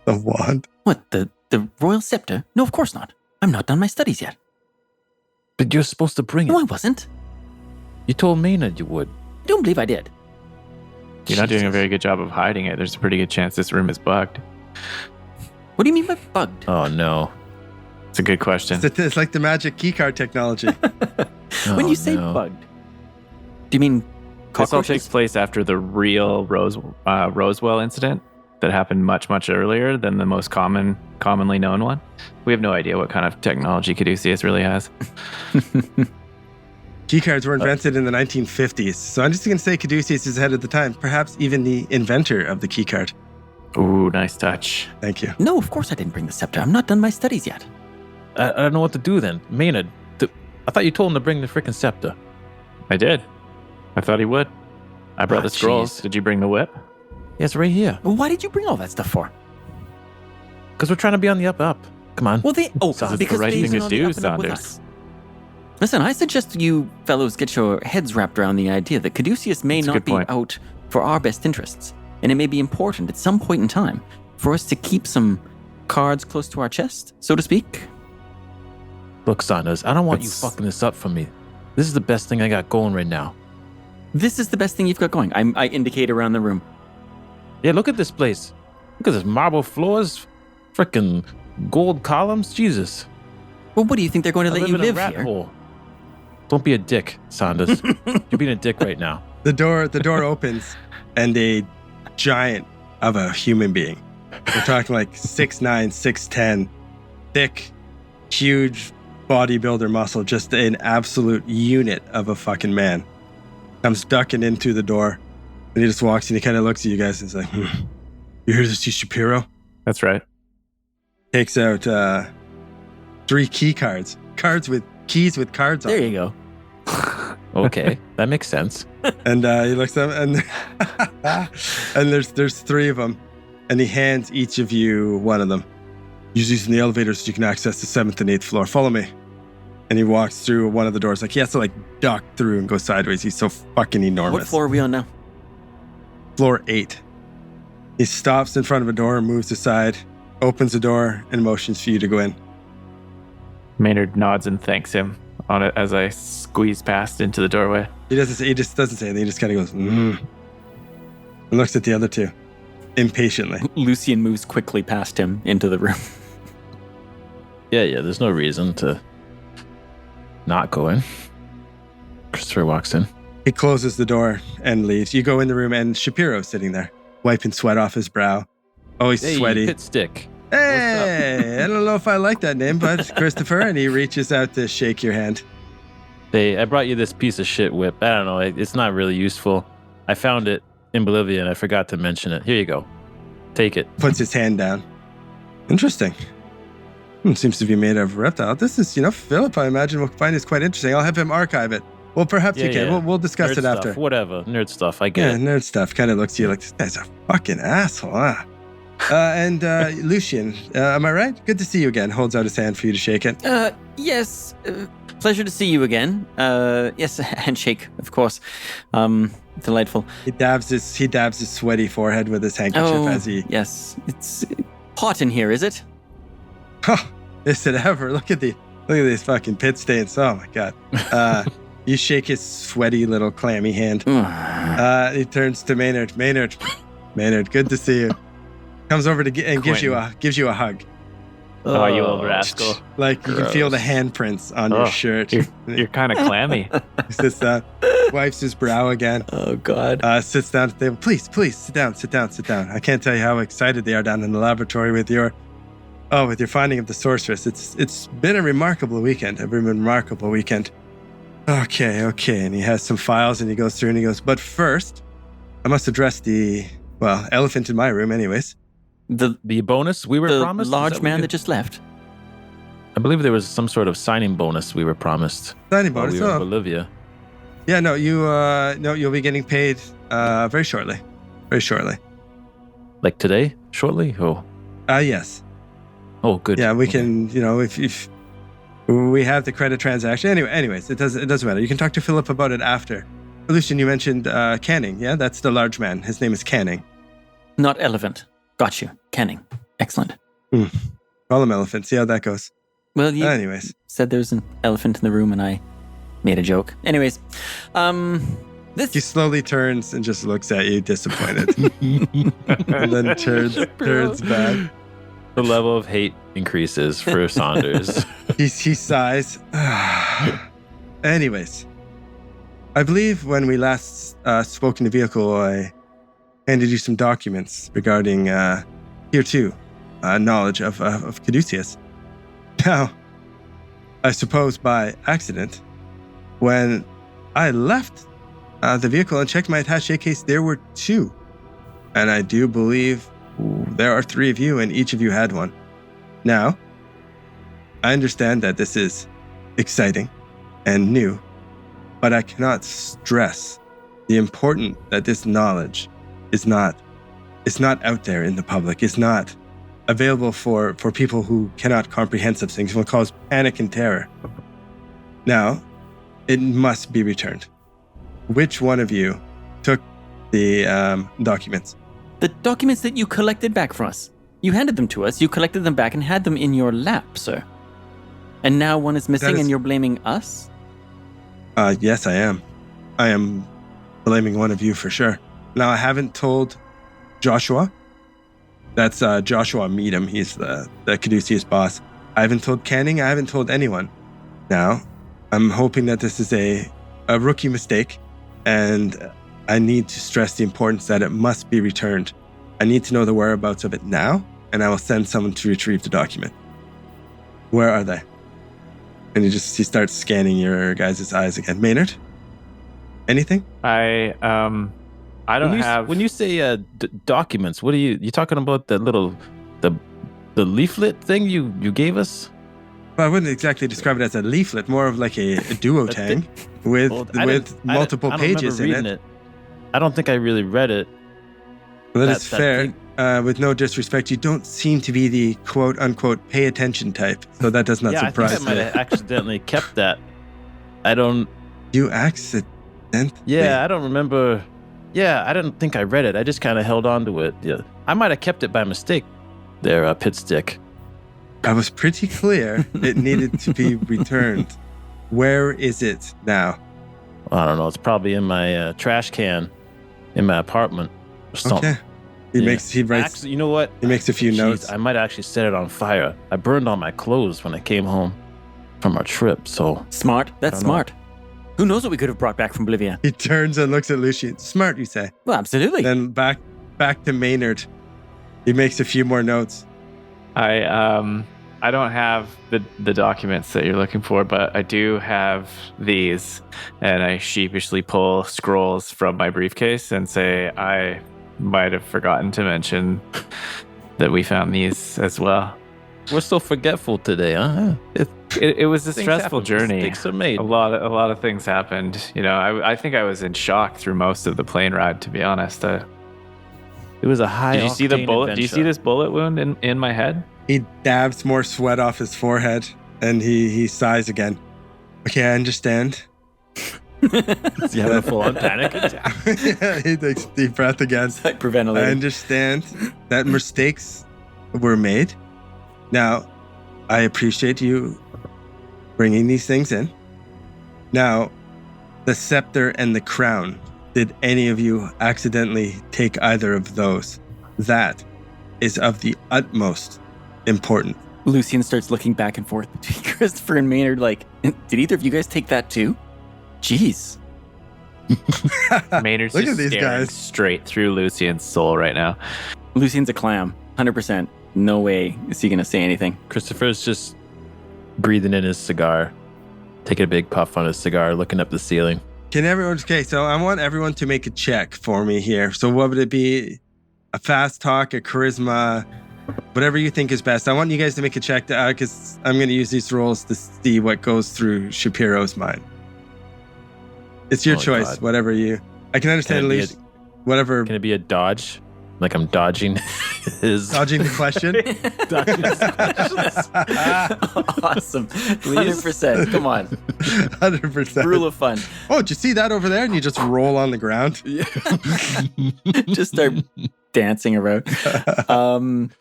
The wand. What, the royal scepter? No, of course not. I'm not done my studies yet. But you're supposed to bring it. No, I wasn't. You told Maynard you would. I don't believe I did. You're not doing a Jesus. very good job of hiding it. There's a pretty good chance this room is bugged. What do you mean by bugged? Oh, no. It's a good question. It's like the magic keycard technology. When Oh, you say no. bugged, do you mean This all takes cockroaches? place after the real Roswell incident that happened much, much earlier than the most commonly known one. We have no idea what kind of technology Caduceus really has. Keycards were invented in the 1950s, so I'm just going to say Caduceus is ahead of the time, perhaps even the inventor of the keycard. Ooh, nice touch. Thank you. No, of course I didn't bring the scepter. I'm not done my studies yet. I don't know what to do then. Maynard, I thought you told him to bring the freaking scepter. I did. I thought he would. I brought Ah, the scrolls. jeez. Did you bring the whip? Yeah, it's right here. Well, why did you bring all that stuff for? Because we're trying to be on the up. Come on. Well, It's the because right they thing to isn't on the do, up and up with Saunders. us. Listen, I suggest you fellows get your heads wrapped around the idea that Caduceus may That's a not good be point. out for our best interests, and it may be important at some point in time for us to keep some cards close to our chest, so to speak. Look, Saunders, I don't want you It's- fucking this up for me. This is the best thing I got going right now. This is the best thing you've got going. I indicate around the room. Yeah, look at this place. Look at this marble floors, freaking gold columns. Jesus. Well, what do you think they're going to I let you in a live rat here? hole. Don't be a dick, Saunders. You're being a dick right now. The door opens, and a giant of a human being. We're talking like 6'9", 6'10", thick, huge bodybuilder muscle, just an absolute unit of a fucking man. Comes ducking in through the door, and he just walks and he kind of looks at you guys and is like, "You here to see Shapiro?" That's right. Takes out 3 key cards, keys with cards on. There them. you go. Okay, that makes sense. And he looks at them, and there's 3 of them, and he hands each of you one of them. Use these in the elevator so you can access the 7th and 8th floor. Follow me. And he walks through one of the doors. Like he has to duck through and go sideways. He's so fucking enormous. What floor are we on now? Floor 8. He stops in front of a door, moves aside, opens the door, and motions for you to go in. Maynard nods and thanks him on it as I squeeze past into the doorway. He just doesn't say anything. He just kind of goes, and looks at the other two impatiently. Lucian moves quickly past him into the room. Yeah, there's no reason to not go in. Christopher walks in. He closes the door and leaves. You go in the room and Shapiro's sitting there, wiping sweat off his brow. Oh, he's sweaty. Pit stick. Hey, I don't know if I like that name, but Christopher, and he reaches out to shake your hand. Hey, I brought you this piece of shit whip. I don't know. It's not really useful. I found it in Bolivia and I forgot to mention it. Here you go. Take it. Puts his hand down. Interesting. Seems to be made of reptile. This is, Philip, I imagine will find this quite interesting. I'll have him archive it. Well, perhaps you can. Yeah. We'll discuss Nerd it stuff, after. Whatever. Nerd stuff. I get it. Nerd stuff. Kind of looks to you like, this guy's a fucking asshole, huh? And Lucian, am I right? Good to see you again. Holds out his hand for you to shake it. Yes. Pleasure to see you again. Yes, handshake, of course. Delightful. He dabs his sweaty forehead with his handkerchief as he. Yes. It's hot in here, is it? Oh, is it ever? Look at these fucking pit stains. Oh my god. You shake his sweaty little clammy hand. He turns to Maynard. Maynard, good to see you. Comes over to gives you a hug. Oh, you old rascal. Like you can feel the handprints on your shirt. You're kind of clammy. He sits down, wipes his brow again. Oh God. Sits down at the table. Please, sit down. I can't tell you how excited they are down in the laboratory with your finding of the sorceress. It's been a remarkable weekend. Okay. And he has some files and he goes through and he goes, but first, I must address the elephant in my room anyways. The bonus we were promised? The large man that just left. I believe there was some sort of signing bonus we were promised. Signing bonus? We were in Bolivia. Yeah, no, you'll be getting paid very shortly. Very shortly. Like today? Shortly? Oh. Yes. Oh, good. Yeah, we can, if we have the credit transaction. Anyways, it doesn't matter. You can talk to Philip about it after. Lucian, you mentioned Canning. Yeah, that's the large man. His name is Canning. Not elephant. Got you. Canning. Excellent. Call him elephant. See how that goes. Well, you anyways. said there was an elephant in the room and I made a joke. Anyways, He slowly turns and just looks at you, disappointed. And then turns back. The level of hate increases for Saunders. He sighs. Anyways, I believe when we last spoke in the vehicle, I handed you some documents regarding Tier 2 knowledge of Caduceus. Now, I suppose by accident, when I left the vehicle and checked my attaché case, there were 2. And I do believe there are 3 of you, and each of you had one. Now, I understand that this is exciting and new, but I cannot stress the importance that this knowledge is not out there in the public. It's not available for people who cannot comprehend such things. It will cause panic and terror. Now, it must be returned. Which one of you took the documents? The documents that you collected back from us. You handed them to us, you collected them back and had them in your lap, sir. And now one is missing and you're blaming us? Yes, I am. I am blaming one of you for sure. Now, I haven't told Joshua. That's Joshua Meadham. He's the Caduceus boss. I haven't told Canning. I haven't told anyone. Now, I'm hoping that this is a rookie mistake, and I need to stress the importance that it must be returned. I need to know the whereabouts of it now, and I will send someone to retrieve the document. Where are they? And he starts scanning your guys' eyes again. Maynard? Anything? I don't have. When you say documents, what are you talking about? The little the leaflet thing you gave us? Well, I wouldn't exactly describe it as a leaflet, more of like a duotang with multiple pages in it. I don't think I really read it. Well, that is fair. With no disrespect, you don't seem to be the quote-unquote pay attention type, so that does not surprise me. I think I might have accidentally kept that. I don't... You accidentally? Yeah, I don't remember... Yeah, I didn't think I read it. I just kind of held on to it. Yeah, I might have kept it by mistake there, Pit Stick. I was pretty clear it needed to be returned. Where is it now? I don't know. It's probably in my trash can in my apartment or something. Okay. He writes. Actually, you know what? He makes a few Jeez, notes. I might actually set it on fire. I burned all my clothes when I came home from our trip, so... Smart. That's smart. Who knows what we could have brought back from Bolivia? He turns and looks at Lucian. Smart, you say. Well, absolutely. Then back to Maynard. He makes a few more notes. I don't have the documents that you're looking for, but I do have these, and I sheepishly pull scrolls from my briefcase and say I might have forgotten to mention that we found these as well. We're so forgetful today, huh? It was a Things stressful happen, journey. mistakes are made. A lot of things happened. You know, I think I was in shock through most of the plane ride. To be honest, It was a high. did you see the octane bullet? adventure. Do you see this bullet wound in my head? He dabs more sweat off his forehead and he sighs again. Okay, I understand. Is he having a full-on panic attack? Yeah, he takes a deep breath again. I Hyperventilating. understand that mistakes were made. Now, I appreciate you bringing these things in. Now, the scepter and the crown. Did any of you accidentally take either of those? That is of the utmost importance. Lucian starts looking back and forth between Christopher and Maynard like, did either of you guys take that too? Jeez. Maynard's Look just at these staring guys. straight through Lucian's soul right now. Lucian's a clam. 100%. No way is he going to say anything. Christopher's just breathing in his cigar, taking a big puff on his cigar, looking up the ceiling. Can everyone, okay, so I want everyone to make a check for me here. So what would it be? A fast talk, a charisma, whatever you think is best. I want you guys to make a check because I'm going to use these rolls to see what goes through Shapiro's mind. It's your Oh, choice, God. whatever you... I can understand at Can it be least whatever... Can it be a dodge? Like I'm dodging his... Dodging the question? dodging his questions. Awesome. 100%. Come on. 100%. Rule of fun. Oh, did you see that over there? And you just roll on the ground? Just start dancing around.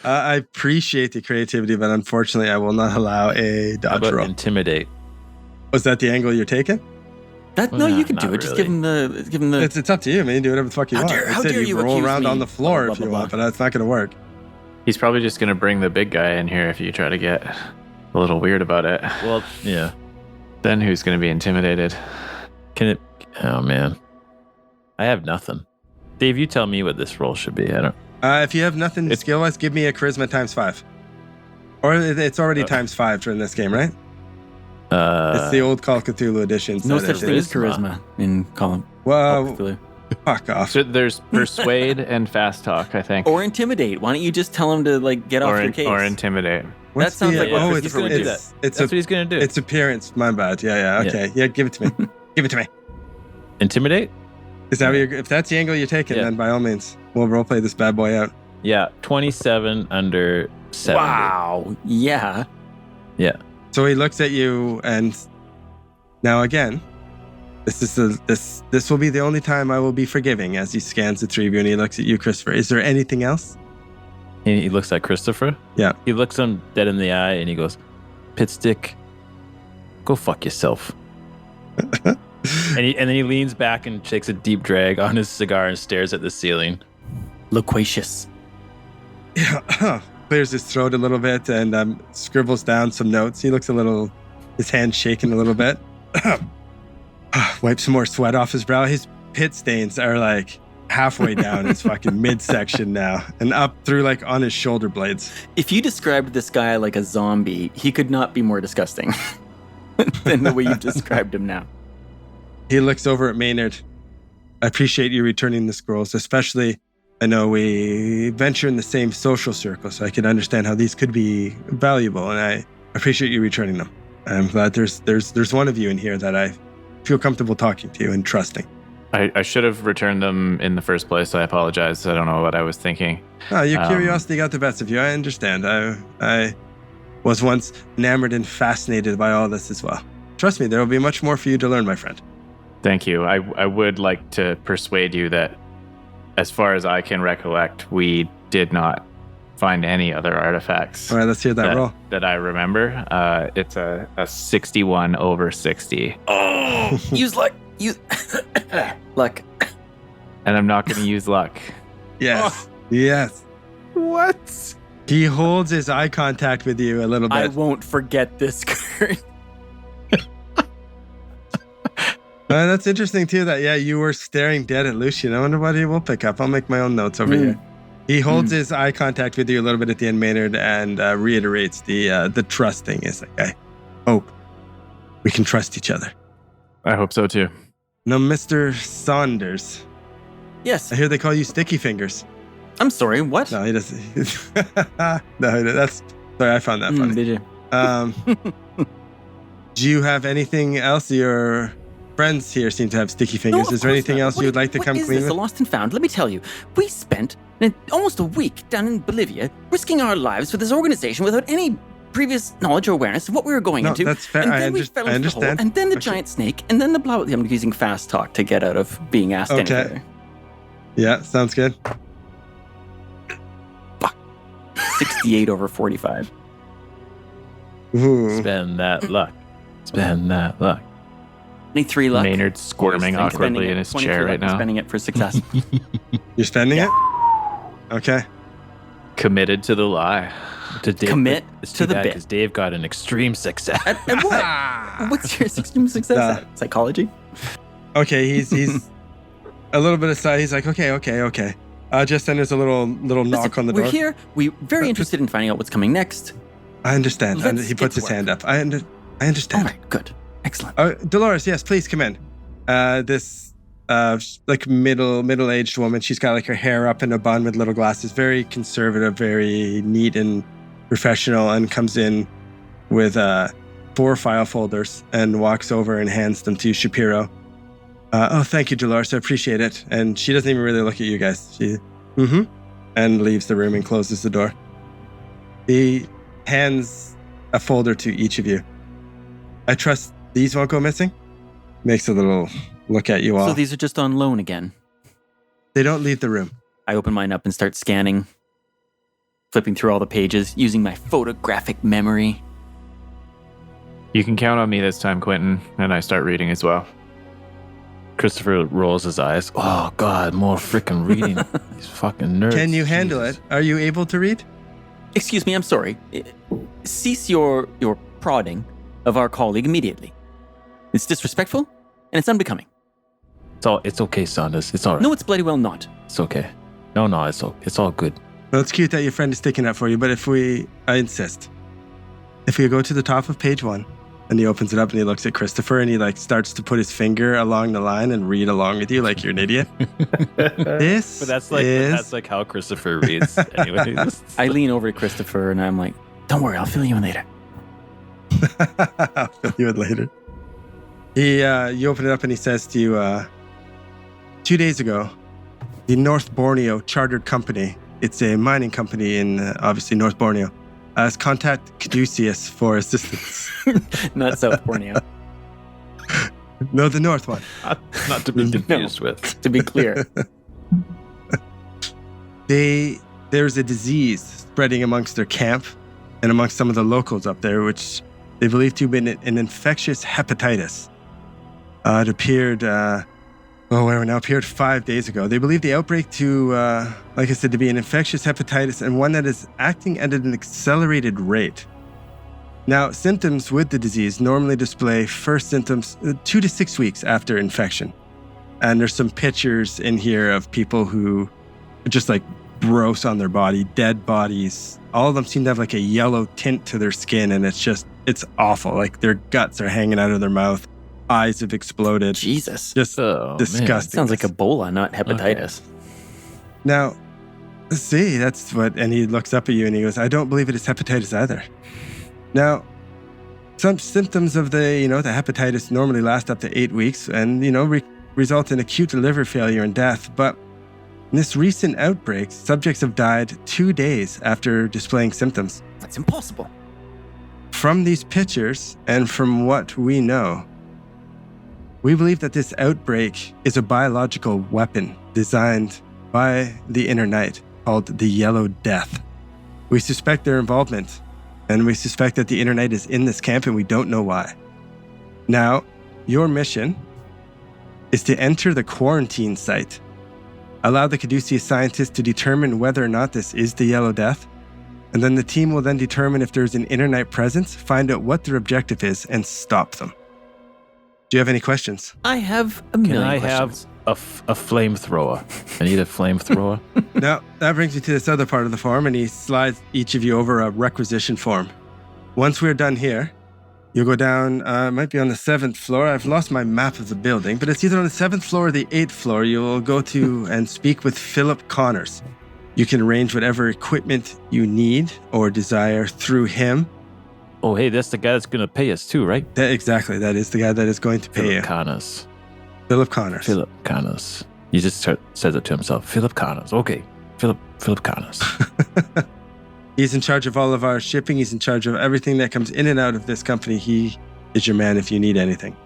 I appreciate the creativity, but unfortunately, I will not allow a How dodge about roll. intimidate? Was that the angle you're taking? No, you can not do it. Just really. give him the. It's up to you, man. Do whatever the fuck you How want. dare- I how said dare you you roll accuse around me? on the floor Blah, if blah, you blah, want, blah. but that's not going to work. He's probably just going to bring the big guy in here if you try to get a little weird about it. Well, yeah. Then who's going to be intimidated? Can it... Oh, man. I have nothing. Dave, you tell me what this roll should be. I don't... If you have nothing It's- skill-wise, give me a charisma times 5. Or it's already times 5 in this game, right? It's the old Call of Cthulhu edition. No set such it. thing as charisma. charisma in Call of Well, Cthulhu. fuck off. So there's persuade and fast talk, I think. Or intimidate. Why don't you just tell him to like get off your case? Or intimidate. What's sounds like what oh, Christopher would do. it's That's what he's going to do. It's appearance. My bad. Yeah. Okay. Yeah, give it to me. Give it to me. Intimidate? Is that what if that's the angle you're taking, Yeah. then by all means, we'll roleplay this bad boy out. Yeah, 27 under 70. Wow. Yeah. Yeah. So he looks at you, and now again, this will be the only time I will be forgiving. As he scans the three of you, and he looks at you, Christopher. Is there anything else? He looks at Christopher. Yeah. He looks him dead in the eye and he goes, Pitstick, go fuck yourself. and then he leans back and takes a deep drag on his cigar and stares at the ceiling. Loquacious. Yeah. Clears his throat a little bit and scribbles down some notes. He looks his hand shaking a little bit. Wipes some more sweat off his brow. His pit stains are like halfway down his fucking midsection now and up through like on his shoulder blades. If you described this guy like a zombie, he could not be more disgusting than the way you've described him now. He looks over at Maynard. I appreciate you returning the scrolls, especially I know we venture in the same social circle, so I can understand how these could be valuable, and I appreciate you returning them. I'm glad there's one of you in here that I feel comfortable talking to and trusting. I should have returned them in the first place. I apologize. I don't know what I was thinking. Oh, your curiosity got the best of you. I understand. I was once enamored and fascinated by all this as well. Trust me, there will be much more for you to learn, my friend. Thank you. I would like to persuade you that, as far as I can recollect, we did not find any other artifacts. All right, let's hear that roll. That I remember. It's a 61 over 60. Oh, use luck. Use luck. And I'm not going to use luck. Yes. Yes. What? He holds his eye contact with you a little bit. I won't forget this, Kurt. That's interesting too. That you were staring dead at Lucian. I wonder what he will pick up. I'll make my own notes over here. He holds his eye contact with you a little bit at the end, Maynard, and reiterates the trust thing. Is like, I hope we can trust each other. I hope so too. Now, Mr. Saunders. Yes. I hear they call you Sticky Fingers. I'm sorry. What? No, he doesn't. No, that's sorry. I found that funny. Did you? Do you have anything else? Your friends here seem to have sticky fingers. No, Is there anything not. else you would like to come What is clean this, with? a lost and found? Let me tell you, we spent almost a week down in Bolivia risking our lives for this organization without any previous knowledge or awareness of what we were going No, into. that's fair. And I then we fell into the hole, understand. and then the Okay. giant snake, and then the blow. I'm using fast talk to get out of being asked any Okay. further. Yeah, sounds good. 68 over 45. Ooh. Spend that luck. Spend that luck. 23 luck. Maynard's squirming I'm spending awkwardly it. in his 23 chair luck. right I'm now. spending it for success. You're spending it? Okay. Committed to the lie. To Dave, Commit it's to too the bad bit. because Dave got an extreme success. And what? What's your extreme success Nah. at? Psychology? Okay, he's a little bit aside. He's like, okay. Just then there's a little knock Listen, on the door. We're here. We're very interested in finding out what's coming next. I understand. Let's He get puts to his work. hand up. I All understand. right, good. Excellent. Dolores, yes, please come in. This like middle-aged woman. She's got like her hair up in a bun with little glasses. Very conservative, very neat and professional, and comes in with 4 file folders and walks over and hands them to Shapiro. Oh, thank you, Dolores. I appreciate it. And she doesn't even really look at you guys. She, and leaves the room and closes the door. He hands a folder to each of you. I trust these won't go missing? Makes a little look at you all. So these are just on loan again. They don't leave the room. I open mine up and start scanning, flipping through all the pages, using my photographic memory. You can count on me this time, Quentin. And I start reading as well. Christopher rolls his eyes. Oh, God, more freaking reading. These fucking nerds. Can you handle Jesus. it? Are you able to read? Excuse me, I'm sorry. Cease your prodding of our colleague immediately. It's disrespectful and it's unbecoming. It's okay, Saunders. It's all right. No, it's bloody well not. It's okay. No, it's all good. Well, it's cute that your friend is sticking up for you, but I insist. If we go to the top of page 1, and he opens it up and he looks at Christopher and he like starts to put his finger along the line and read along with you like you're an idiot. This But that's is... like how Christopher reads anyways. I lean over to Christopher and I'm like, don't worry, I'll fill you in later. I'll fill you in later. You open it up and he says to you, 2 days ago, the North Borneo Chartered Company, it's a mining company in obviously North Borneo, has contacted Caduceus for assistance. Not South Borneo, No, the North one. Not to be confused with. to be clear. There's a disease spreading amongst their camp and amongst some of the locals up there, which they believe to have been an infectious hepatitis. It appeared, appeared 5 days ago. They believe the outbreak to, like I said, to be an infectious hepatitis and one that is acting at an accelerated rate. Now, symptoms with the disease normally display first symptoms 2 to 6 weeks after infection. And there's some pictures in here of people who are just like gross on their body, dead bodies. All of them seem to have like a yellow tint to their skin, and it's awful. Like their guts are hanging out of their mouth. Eyes have exploded. Jesus. Just disgusting. Sounds like Ebola, not hepatitis. Now, see, that's what, and he looks up at you and he goes, I don't believe it is hepatitis either. Now, some symptoms of the hepatitis normally last up to 8 weeks and, result in acute liver failure and death. But in this recent outbreak, subjects have died 2 days after displaying symptoms. That's impossible. From these pictures and from what we know, we believe that this outbreak is a biological weapon designed by the Inner Night called the Yellow Death. We suspect their involvement, and we suspect that the Inner Knight is in this camp, and we don't know why. Now, your mission is to enter the quarantine site. Allow the Caduceus scientists to determine whether or not this is the Yellow Death, and then the team will then determine if there's an Inner Knight presence, find out what their objective is, and stop them. Do you have any questions? I have a million Can I questions. have a flamethrower? I need a flamethrower. Now, that brings me to this other part of the form, and he slides each of you over a requisition form. Once we're done here, you'll go down, it might be on the 7th floor. I've lost my map of the building, but it's either on the 7th floor or the 8th floor. You'll go to and speak with Philip Connors. You can arrange whatever equipment you need or desire through him. Oh, hey, that's the guy that's going to pay us too, right? Exactly, that is the guy that is going to pay you. Connors. Philip Connors. Philip Connors. He just says it to himself. Philip Connors. Okay. Philip Connors. He's in charge of all of our shipping. He's in charge of everything that comes in and out of this company. He is your man if you need anything.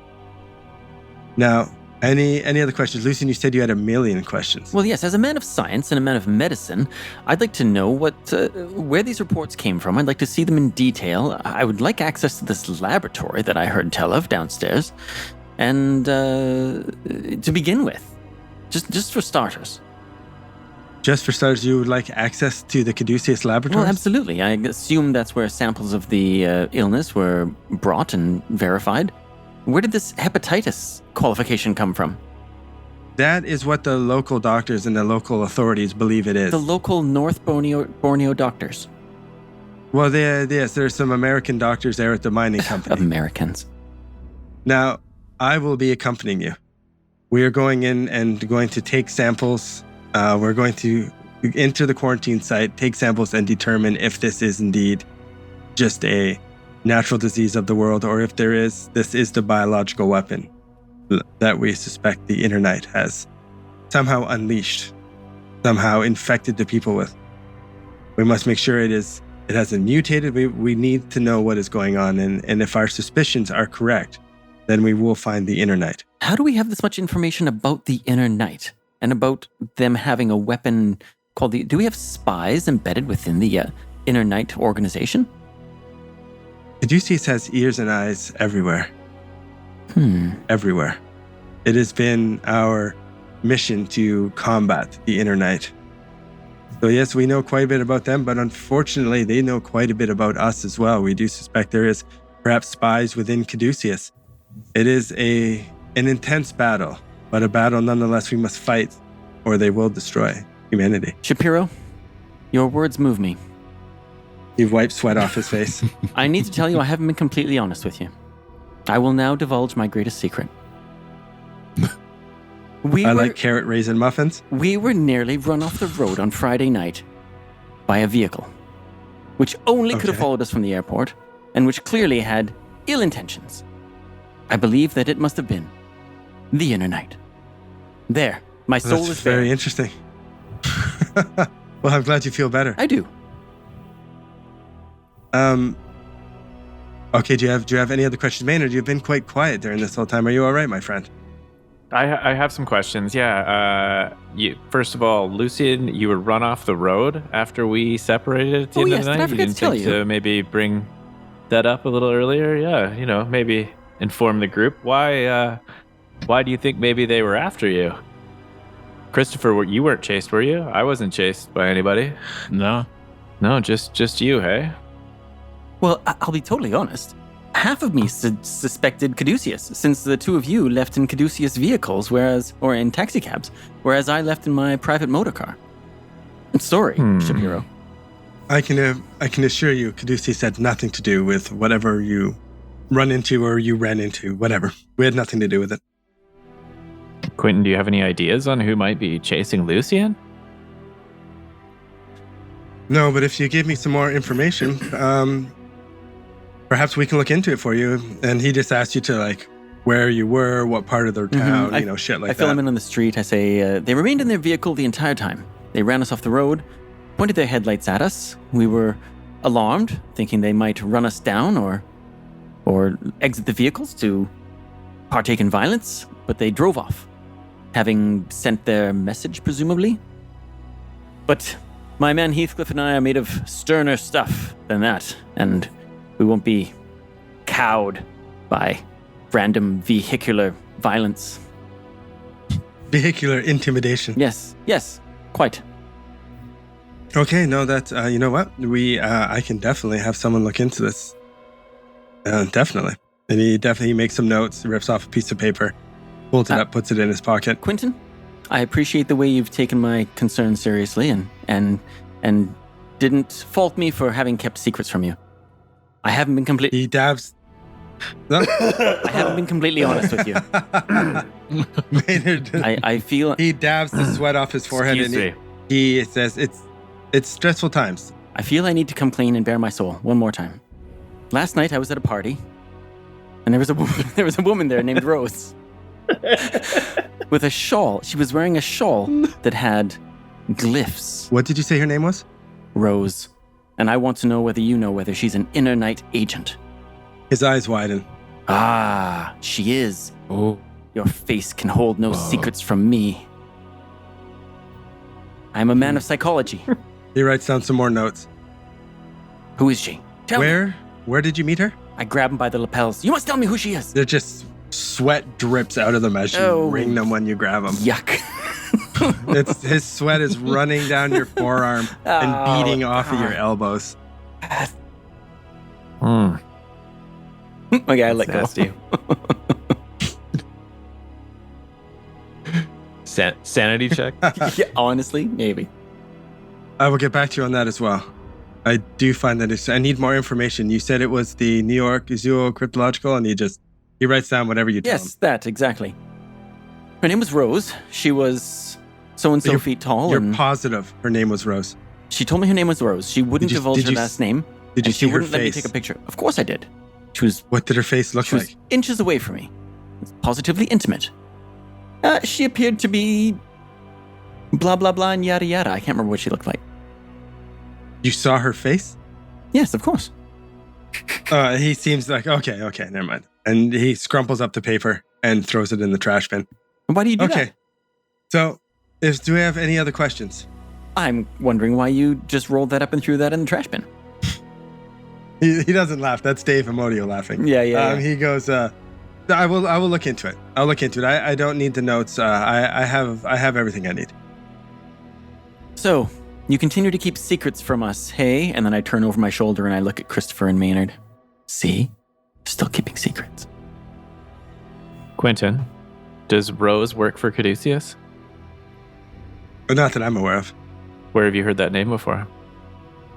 Now, any other questions? Lucian, you said you had a million questions. Well, yes, as a man of science and a man of medicine, I'd like to know where these reports came from. I'd like to see them in detail. I would like access to this laboratory that I heard tell of downstairs. And to begin with, just for starters. Just for starters, you would like access to the Caduceus laboratories? Well, absolutely. I assume that's where samples of the illness were brought and verified. Where did this hepatitis qualification come from? That is what the local doctors and the local authorities believe it is. The local North Borneo doctors. Well, there's some American doctors there at the mining company. Americans. Now, I will be accompanying you. We are going in and going to take samples. We're going to enter the quarantine site, take samples, and determine if this is indeed just a natural disease of the world, or if this is the biological weapon that we suspect the Inner Knight has somehow unleashed, somehow infected the people with. We must make sure it hasn't mutated. We need to know what is going on, and if our suspicions are correct, then we will find the Inner Knight. How do we have this much information about the Inner Knight and about them having a weapon called do we have spies embedded within the Inner Knight organization? Caduceus has ears and eyes everywhere. Everywhere. It has been our mission to combat the Inner Knight. So yes, we know quite a bit about them, but unfortunately, they know quite a bit about us as well. We do suspect there is perhaps spies within Caduceus. It is an intense battle, but a battle nonetheless we must fight, or they will destroy humanity. Shapiro, your words move me. He wipes sweat off his face. I need to tell you I haven't been completely honest with you. I will now divulge my greatest secret. I like carrot raisin muffins. We were nearly run off the road on Friday night by a vehicle, which only could have followed us from the airport, and which clearly had ill intentions. I believe that it must have been the Inner Knight. There, my soul That's is very bare. interesting. Well, I'm glad you feel better. I do. Okay, do you have any other questions, Maynard? You've been quite quiet during this whole time. Are you all right, my friend? I have some questions. Yeah. First of all, Lucian, you were run off the road after we separated at the end of the night. Did I forget to tell you? To maybe bring that up a little earlier? Yeah. Maybe inform the group. Why do you think maybe they were after you? Christopher, you weren't chased, were you? I wasn't chased by anybody. No. No, just you, hey? Well, I'll be totally honest. Half of me suspected Caduceus, since the two of you left in Caduceus vehicles, or in taxicabs, whereas I left in my private motor car. I'm sorry, Shapiro. I can assure you, Caduceus had nothing to do with whatever you run into or you ran into, whatever. We had nothing to do with it. Quentin, do you have any ideas on who might be chasing Lucian? No, but if you give me some more information, perhaps we can look into it for you. And he just asked you to, where you were, what part of their town, shit like that. I fill him in on the street. I say, they remained in their vehicle the entire time. They ran us off the road, pointed their headlights at us. We were alarmed, thinking they might run us down or exit the vehicles to partake in violence, but they drove off, having sent their message, presumably. But My man Heathcliff and I are made of sterner stuff than that, and we won't be cowed by random vehicular violence. Vehicular intimidation. Yes, quite. Okay, no, that's you know what? I can definitely have someone look into this. Definitely. And he makes some notes, rips off a piece of paper, folds it up, puts it in his pocket. Quentin, I appreciate the way you've taken my concern seriously and didn't fault me for having kept secrets from you. I haven't been completely. He dabs. I haven't been completely honest with you. Maynard, I feel he dabs the sweat off his forehead and he says, "It's stressful times." I feel I need to come clean and bare my soul one more time. Last night I was at a party, and there was a woman there named Rose with a shawl. She was wearing a shawl that had glyphs. What did you say her name was? Rose. And I want to know whether she's an inner night agent. His eyes widen. Ah, she is. Oh. Your face can hold no secrets from me. I'm a man of psychology. He writes down some more notes. Who is she? Tell me. Where did you meet her? I grab him by the lapels. You must tell me who she is. They're just sweat drips out of them as you wring them when you grab them. Yuck. His sweat is running down your forearm and beating off of your elbows. Okay, I let go. Sanity check? Yeah, honestly, maybe. I will get back to you on that as well. I do find that I need more information. You said it was the New York Zoocryptological, and he writes down whatever you tell him. Yes, that, exactly. Her name was Rose. She was so-and-so feet tall. You're positive her name was Rose? She told me her name was Rose. She wouldn't divulge her last name. Did you see her face? She wouldn't let me take a picture. Of course I did. What did her face look like? She was inches away from me. It was positively intimate. She appeared to be blah, blah, blah, and yada, yada. I can't remember what she looked like. You saw her face? Yes, of course. He seems like, okay, never mind. And he scrumples up the paper and throws it in the trash bin. Why do you do that? Okay. So, do we have any other questions? I'm wondering why you just rolled that up and threw that in the trash bin. He doesn't laugh. That's Dave Amodio laughing. Yeah. He goes, I will look into it. I'll look into it. I don't need the notes. I have everything I need. So, you continue to keep secrets from us, hey? And then I turn over my shoulder and I look at Christopher and Maynard. See? Still keeping secrets. Quentin, does Rose work for Caduceus? Not that I'm aware of. Where have you heard that name before?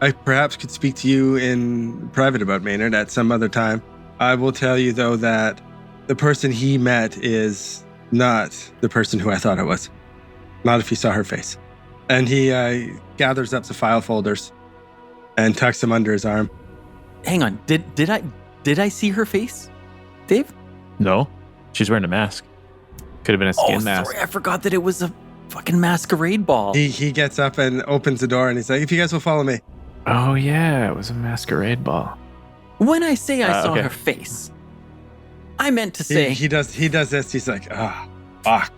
I perhaps could speak to you in private about Maynard at some other time. I will tell you, though, that the person he met is not the person who I thought it was. Not if he saw her face. And he gathers up the file folders and tucks them under his arm. Hang on. Did I see her face? Dave? No. She's wearing a mask. Could have been a skin mask. Sorry, I forgot that it was a fucking masquerade ball. He gets up and opens the door and he's like, if you guys will follow me. Oh, yeah. It was a masquerade ball. When I say I saw her face, I meant to say... He does this. He's like, fuck.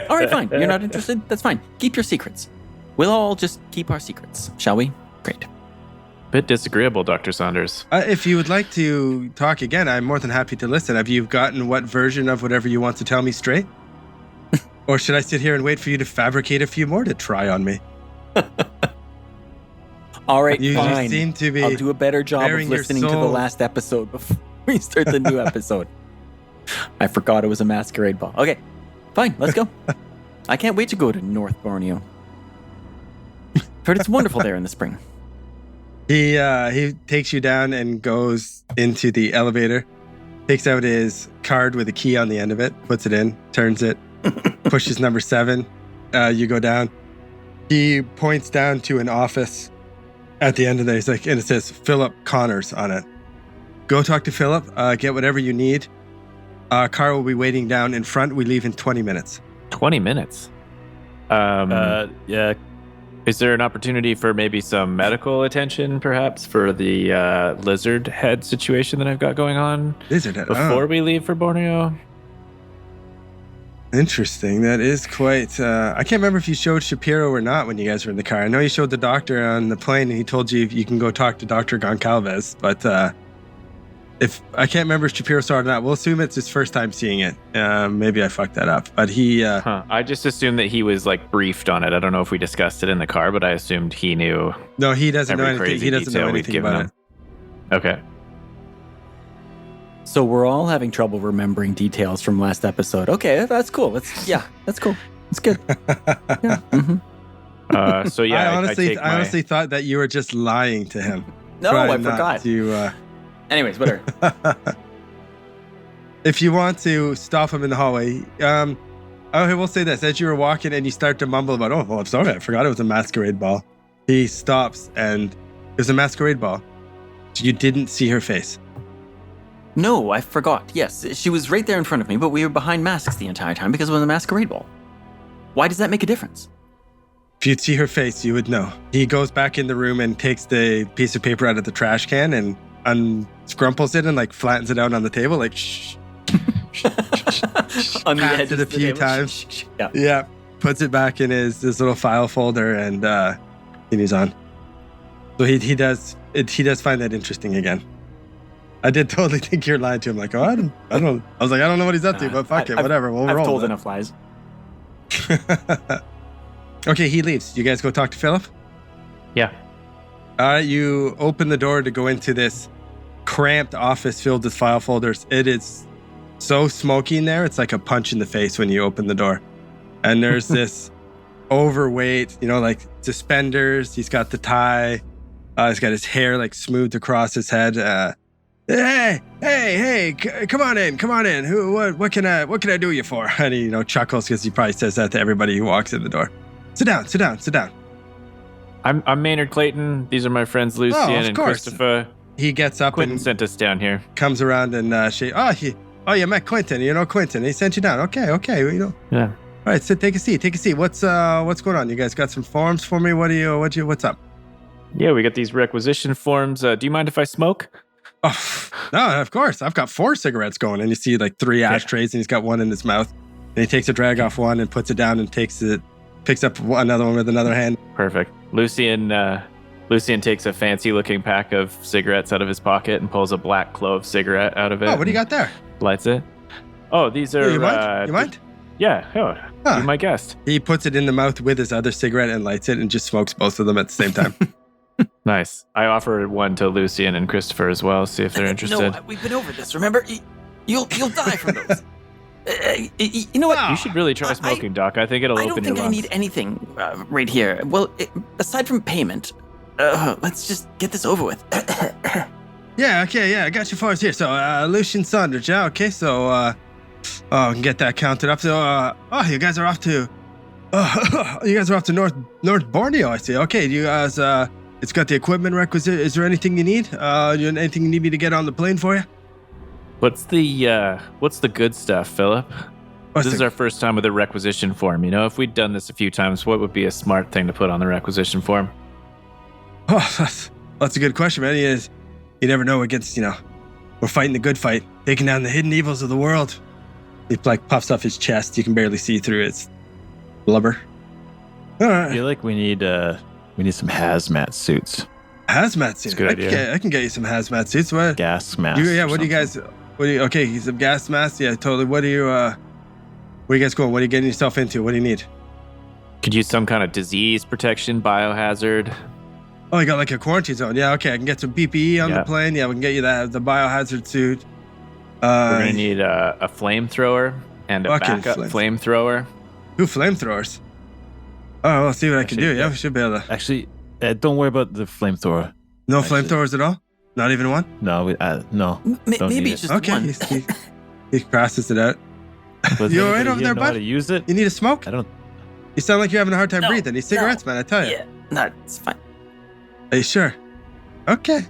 All right, fine. You're not interested? That's fine. Keep your secrets. We'll all just keep our secrets, shall we? Great. Bit disagreeable, Dr. Saunders. If you would like to talk again, I'm more than happy to listen. Have you gotten what version of whatever you want to tell me straight? Or should I sit here and wait for you to fabricate a few more to try on me? All right, you fine. Seem to be I'll do a better job of listening to the soul. last episode before we start the new episode. I forgot it was a masquerade ball. Okay, fine, let's go. I can't wait to go to North Borneo. Heard it's wonderful there in the spring. He takes you down and goes into the elevator, takes out his card with a key on the end of it, puts it in, turns it, pushes number 7. You go down. He points down to an office at the end of there. He's like, and it says Philip Connors on it. Go talk to Philip, get whatever you need. Car will be waiting down in front. We leave in 20 minutes. 20 minutes? Yeah. Is there an opportunity for maybe some medical attention, perhaps, for the lizard head situation that I've got going on Lizard head? before we leave for Borneo? Interesting. That is quite... I can't remember if you showed Shapiro or not when you guys were in the car. I know you showed the doctor on the plane and he told you you can go talk to Dr. Goncalves, but if I can't remember if Shapiro saw it or not, we'll assume it's his first time seeing it. Maybe I fucked that up, but he... I just assumed that he was like briefed on it. I don't know if we discussed it in the car, but I assumed he knew. No, he doesn't know every anything. crazy He doesn't detail know we've anything given about him. it. Okay. So we're all having trouble remembering details from last episode. Okay, that's cool. That's cool. It's good. Yeah. Mm-hmm. So yeah, I take my- honestly thought that you were just lying to him. No, Trying I not forgot. to, Anyways, whatever. if you want to stop him in the hallway, I will say this: as you were walking and you start to mumble about, "Oh, well, I'm sorry, I forgot it was a masquerade ball." He stops and it was a masquerade ball. You didn't see her face. No, I forgot. Yes, she was right there in front of me, but we were behind masks the entire time because it was a masquerade ball. Why does that make a difference? If you'd see her face, you would know. He goes back in the room and takes the piece of paper out of the trash can and unscrumples it and like flattens it out on the table, like shh. On the Taps edge it a of the few table. times. Yeah. Yeah, puts it back in his little file folder and he's on. So he does find that interesting again. I did totally think you're lying to him. Like, oh, I don't. I was like, I don't know what he's up to, but fuck it, whatever. We'll I've roll. told with enough lies. it. Okay, he leaves. You guys go talk to Philip. Yeah. All right, you open the door to go into this cramped office filled with file folders. It is so smoky in there. It's like a punch in the face when you open the door. And there's this overweight, like suspenders. He's got the tie. He's got his hair like smoothed across his head. Hey, come on in. What can I do you for? And he, chuckles because he probably says that to everybody who walks in the door. Sit down. I'm Maynard Clayton. These are my friends Lucian of and course. Christopher. He gets up Quentin and sent us down here. comes around and you met Quentin. You know Quentin. He sent you down. Okay. Yeah. All right, take a seat. What's going on? You guys got some forms for me? What's up? Yeah, we got these requisition forms. Do you mind if I smoke? Oh, no, of course. I've got 4 cigarettes going, and you see like 3 ashtrays, and he's got one in his mouth. And he takes a drag off one and puts it down and picks up another one with another hand. Perfect. Lucian takes a fancy looking pack of cigarettes out of his pocket and pulls a black clove cigarette out of it. Oh, what do you got there? Lights it. Oh, these are. You mind? Yeah. Oh, Huh. you're my guest. He puts it in the mouth with his other cigarette and lights it and just smokes both of them at the same time. Nice. I offer one to Lucian and Christopher as well. See if they're interested. No, we've been over this. Remember, you'll die from those. You know what? You should really try smoking, Doc. I think it'll I open don't your think I lungs. need anything right here. Well, aside from payment, let's just get this over with. Yeah, I got your forms here. So, Lucian Saunders, yeah, okay, so, I can get that counted up. So, you guys are off to, North Borneo, I see. Okay, you guys, it's got the equipment requisite. Is there anything you need? Anything you need me to get on the plane for you? What's the good stuff, Philip? This is our first time with a requisition form. If we'd done this a few times, what would be a smart thing to put on the requisition form? Oh, that's a good question, man. You never know against, we're fighting the good fight, taking down the hidden evils of the world. He like puffs off his chest. You can barely see through its blubber. All I right. feel like we need some hazmat suits, Hazmat suit. That's a good idea. I can get you some hazmat suits. What? gas masks. What do you guys? Okay, some gas masks. Yeah, totally. Where are you guys going? What are you getting yourself into? What do you need? Could use some kind of disease protection, biohazard. Oh, you got like a quarantine zone. Yeah, okay. I can get some PPE on the plane. Yeah, we can get you the biohazard suit. We're gonna need a flamethrower and a fucking backup flamethrower. 2 flamethrowers. Oh, we'll see what I can do. Yeah, we should be able to. Actually, don't worry about the flamethrower. No Actually- flamethrowers at all? Not even one? No, no. Don't Maybe need it's it. just Okay, one. he crosses it out. Does You all right anybody over here there, know how bud? to use it? You need a smoke? I don't. You sound like you're having a hard time No, breathing. These cigarettes, man, I tell you. Yeah, no, it's fine. Are you sure? Okay.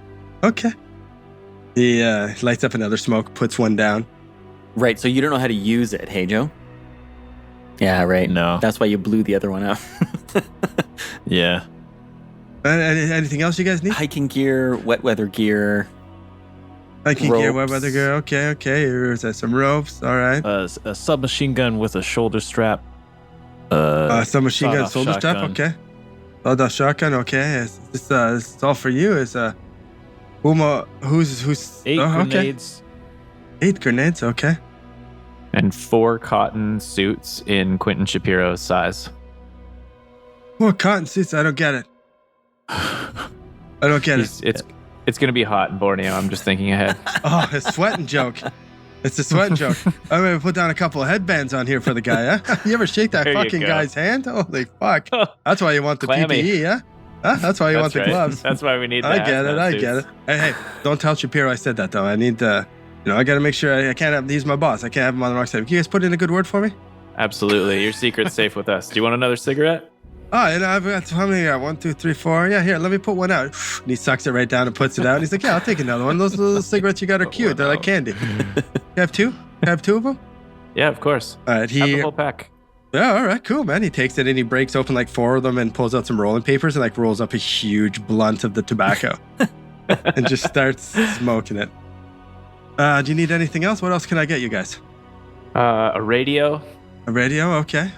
He lights up another smoke, puts one down. Right, so you don't know how to use it, hey, Joe? Yeah, right. No. That's why you blew the other one out. Yeah. Anything else you guys need? Hiking gear, wet weather gear. Hiking gear, Ropes. weather gear. Okay. Here's some ropes. All right. A submachine gun with a shoulder strap. Some machine gun, sawed-off shoulder strap. shotgun. Okay. Sawed-off shotgun. Okay. This is all for you. Is who's 8 grenades. 8 grenades. Okay. And 4 cotton suits in Quentin Shapiro's size. What cotton suits? I don't get it. I don't get it. It's going to be hot in Borneo. I'm just thinking ahead. Oh, a sweating joke. It's a sweating joke. I'm going to put down a couple of headbands on here for the guy, huh? You ever shake that There you fucking go. guy's hand? Holy fuck. That's why you want the Clammy. PPE, yeah? Huh? That's why you want That's the right. gloves. That's why we need the I get it. hazmat I suits. get it. Hey, don't tell Shapiro I said that, though. I need to, I got to make sure I can't have, he's my boss. I can't have him on the wrong side. Can you guys put in a good word for me? Absolutely. Your secret's safe with us. Do you want another cigarette? Oh, I've got, how many? 1, 2, 3, 4. Yeah, here, let me put one out. And he sucks it right down and puts it out. And he's like, yeah, I'll take another one. Those little cigarettes you got are cute. They're like candy. You have 2? You have 2 of them? Yeah, of course. All right, Have the whole pack. Yeah, all right, cool, man. He takes it and he breaks open like 4 of them and pulls out some rolling papers and like rolls up a huge blunt of the tobacco and just starts smoking it. Do you need anything else? What else can I get you guys? A radio. A radio? Okay.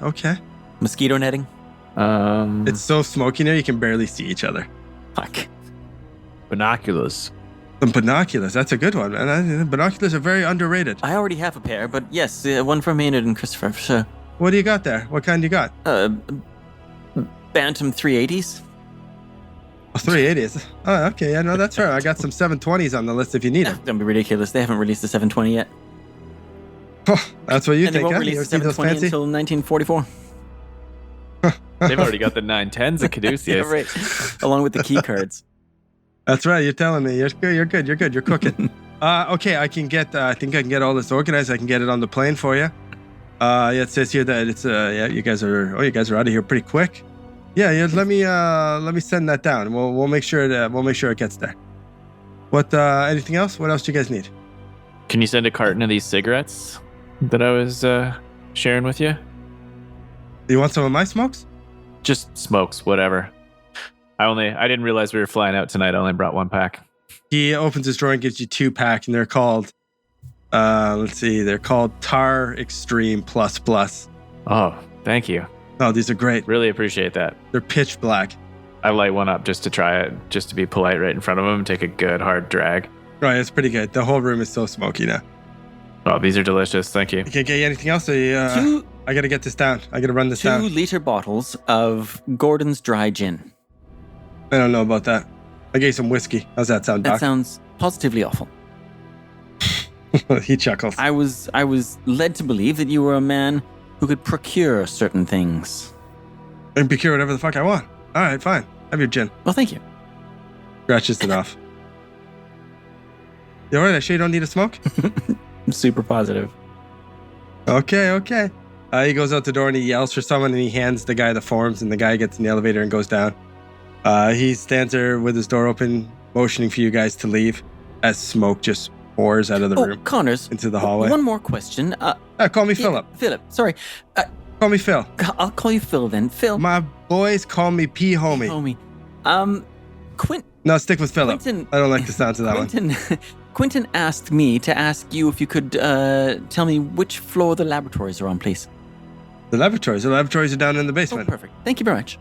Mosquito netting. It's so smoky now you can barely see each other. Fuck. Binoculars. Some binoculars. That's a good one, man. Binoculars are very underrated. I already have a pair, but yes, one for Maynard and Christopher, for sure. What do you got there? What kind you got? Bantam 380s. Oh, 380s. Oh, okay. Yeah, no, that's fair. I got some 720s on the list if you need them. Don't be ridiculous. They haven't released the 720 yet. That's what you And they think, won't huh? release You the ever see those 720 fancy? until 1944. They've already got the 910s at Caduceus. Yeah, right. Along with the key cards. That's right. You're telling me. You're good. You're cooking. Okay. I think I can get all this organized. I can get it on the plane for you. Yeah, it says here that it's you guys are out of here pretty quick. Yeah. Let me send that down. We'll make sure it gets there. What? Anything else? What else do you guys need? Can you send a carton of these cigarettes that I was sharing with you? Do you want some of my smokes? Just smokes, whatever. I didn't realize we were flying out tonight. I only brought 1 pack. He opens his drawer and gives you 2 pack, and they're called. Let's see. They're called Tar Extreme Plus Plus. Oh, thank you. Oh, these are great. Really appreciate that. They're pitch black. I light one up just to try it, just to be polite right in front of him and take a good hard drag. Right, it's pretty good. The whole room is so smoky now. Oh, these are delicious. Thank you. I can't get you anything else. I gotta get this down. I gotta run this 2 down. liter bottles of Gordon's dry gin. I don't know about that. I gave you some whiskey. How's that sound, That Doc? sounds positively awful. He chuckles. I was led to believe that you were a man who could procure certain things. I can procure whatever the fuck I want. All right, fine. Have your gin. Well, thank you. Scratches it off. You all right? I sure you don't need a smoke? I'm super positive. Okay. He goes out the door and he yells for someone and he hands the guy the forms and the guy gets in the elevator and goes down. He stands there with his door open, motioning for you guys to leave as smoke just pours out of the Oh, room Connors. into the hallway. One more question. Call me Philip. Philip, sorry. Call me Phil. I'll call you Phil then. Phil. My boys call me P homie. Homie. No, stick with Philip. Quentin. I don't like the sounds of that one. Quentin asked me to ask you if you could tell me which floor the laboratories are on, please. The laboratories are down in the Oh, basement. perfect. Thank you very much.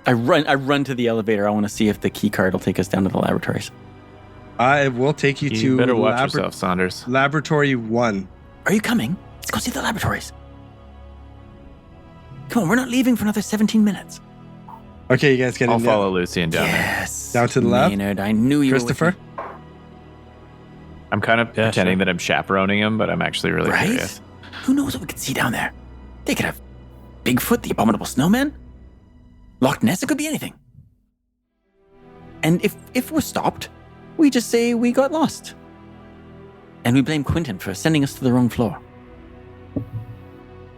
I run to the elevator. I want to see if the key card will take us down to the laboratories. I will take you You to better watch yourself, Saunders. Laboratory 1. Are you coming? Let's go see the laboratories. Come on, we're not leaving for another 17 minutes. Okay, you guys get I'll in follow Lucian down there. Yes. Down to the lab? Maynard, I knew you Christopher? were with I'm kind of pretending that I'm chaperoning him, but I'm actually really me. Right? curious. Who knows what we could see down there? They could have Bigfoot, the abominable snowman, Loch Ness. It could be anything. And if we're stopped, we just say we got lost. And we blame Quentin for sending us to the wrong floor.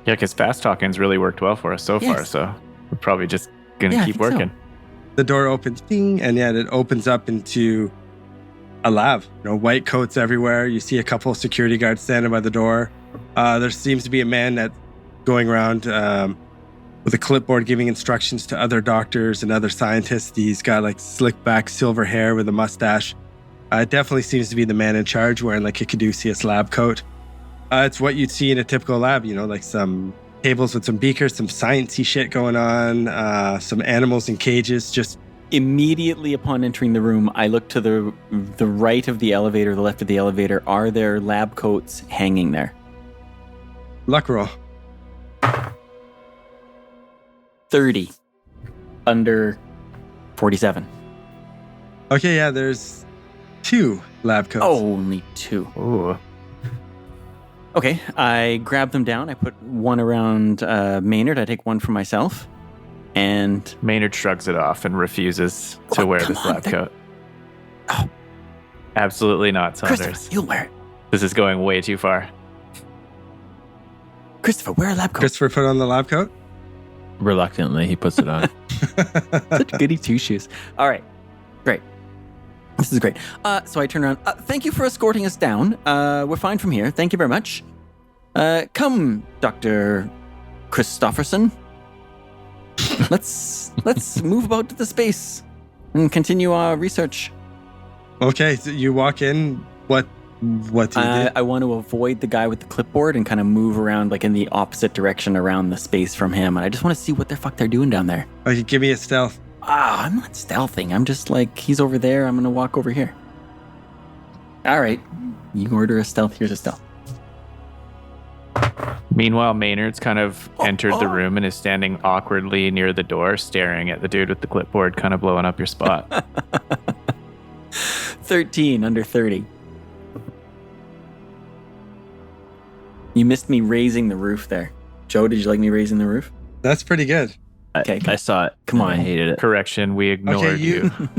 Yeah, because fast talking's really worked well for us so far, Yes. so we're probably just gonna Yeah, I keep think so. working. The door opens, ding, and yeah, it opens up into a lab. White coats everywhere. You see a couple of security guards standing by the door. There seems to be a man that going around with a clipboard giving instructions to other doctors and other scientists. He's got like slick back silver hair with a mustache. It definitely seems to be the man in charge, wearing like a Caduceus lab coat. It's what you'd see in a typical lab, like some tables with some beakers, some sciencey shit going on, some animals in cages. Just immediately upon entering the room, I look to the right of the elevator, the left of the elevator. Are there lab coats hanging there? luck roll. 30 under 47. Okay, yeah, there's 2 lab coats. Only 2. Ooh. Okay, I grab them down. I put one around Maynard. I take one for myself. And Maynard shrugs it off and refuses to wear this lab coat. Oh. Absolutely not, Saunders. Christopher, you'll wear it. This is going way too far. Christopher, wear a lab coat. Christopher put on the lab coat. Reluctantly, he puts it on. Such goody two-shoes. All right, great. This is great. So I turn around. Thank you for escorting us down. We're fine from here. Thank you very much. Come, Dr. Christofferson. Let's move about to the space and continue our research. Okay, so you walk in. What do you do? I want to avoid the guy with the clipboard and kind of move around like in the opposite direction around the space from him. And I just want to see what the fuck they're doing down there. Okay, give me a stealth. I'm not stealthing. I'm just like, he's over there. I'm going to walk over here. All right. You order a stealth. Here's a stealth. Meanwhile, Maynard's kind of entered the room and is standing awkwardly near the door, staring at the dude with the clipboard, kind of blowing up your spot. 13 under 30. You missed me raising the roof there. Joe, did you like me raising the roof? That's pretty good. Okay, I saw it. Come on. I hated it. Correction, we ignored Okay,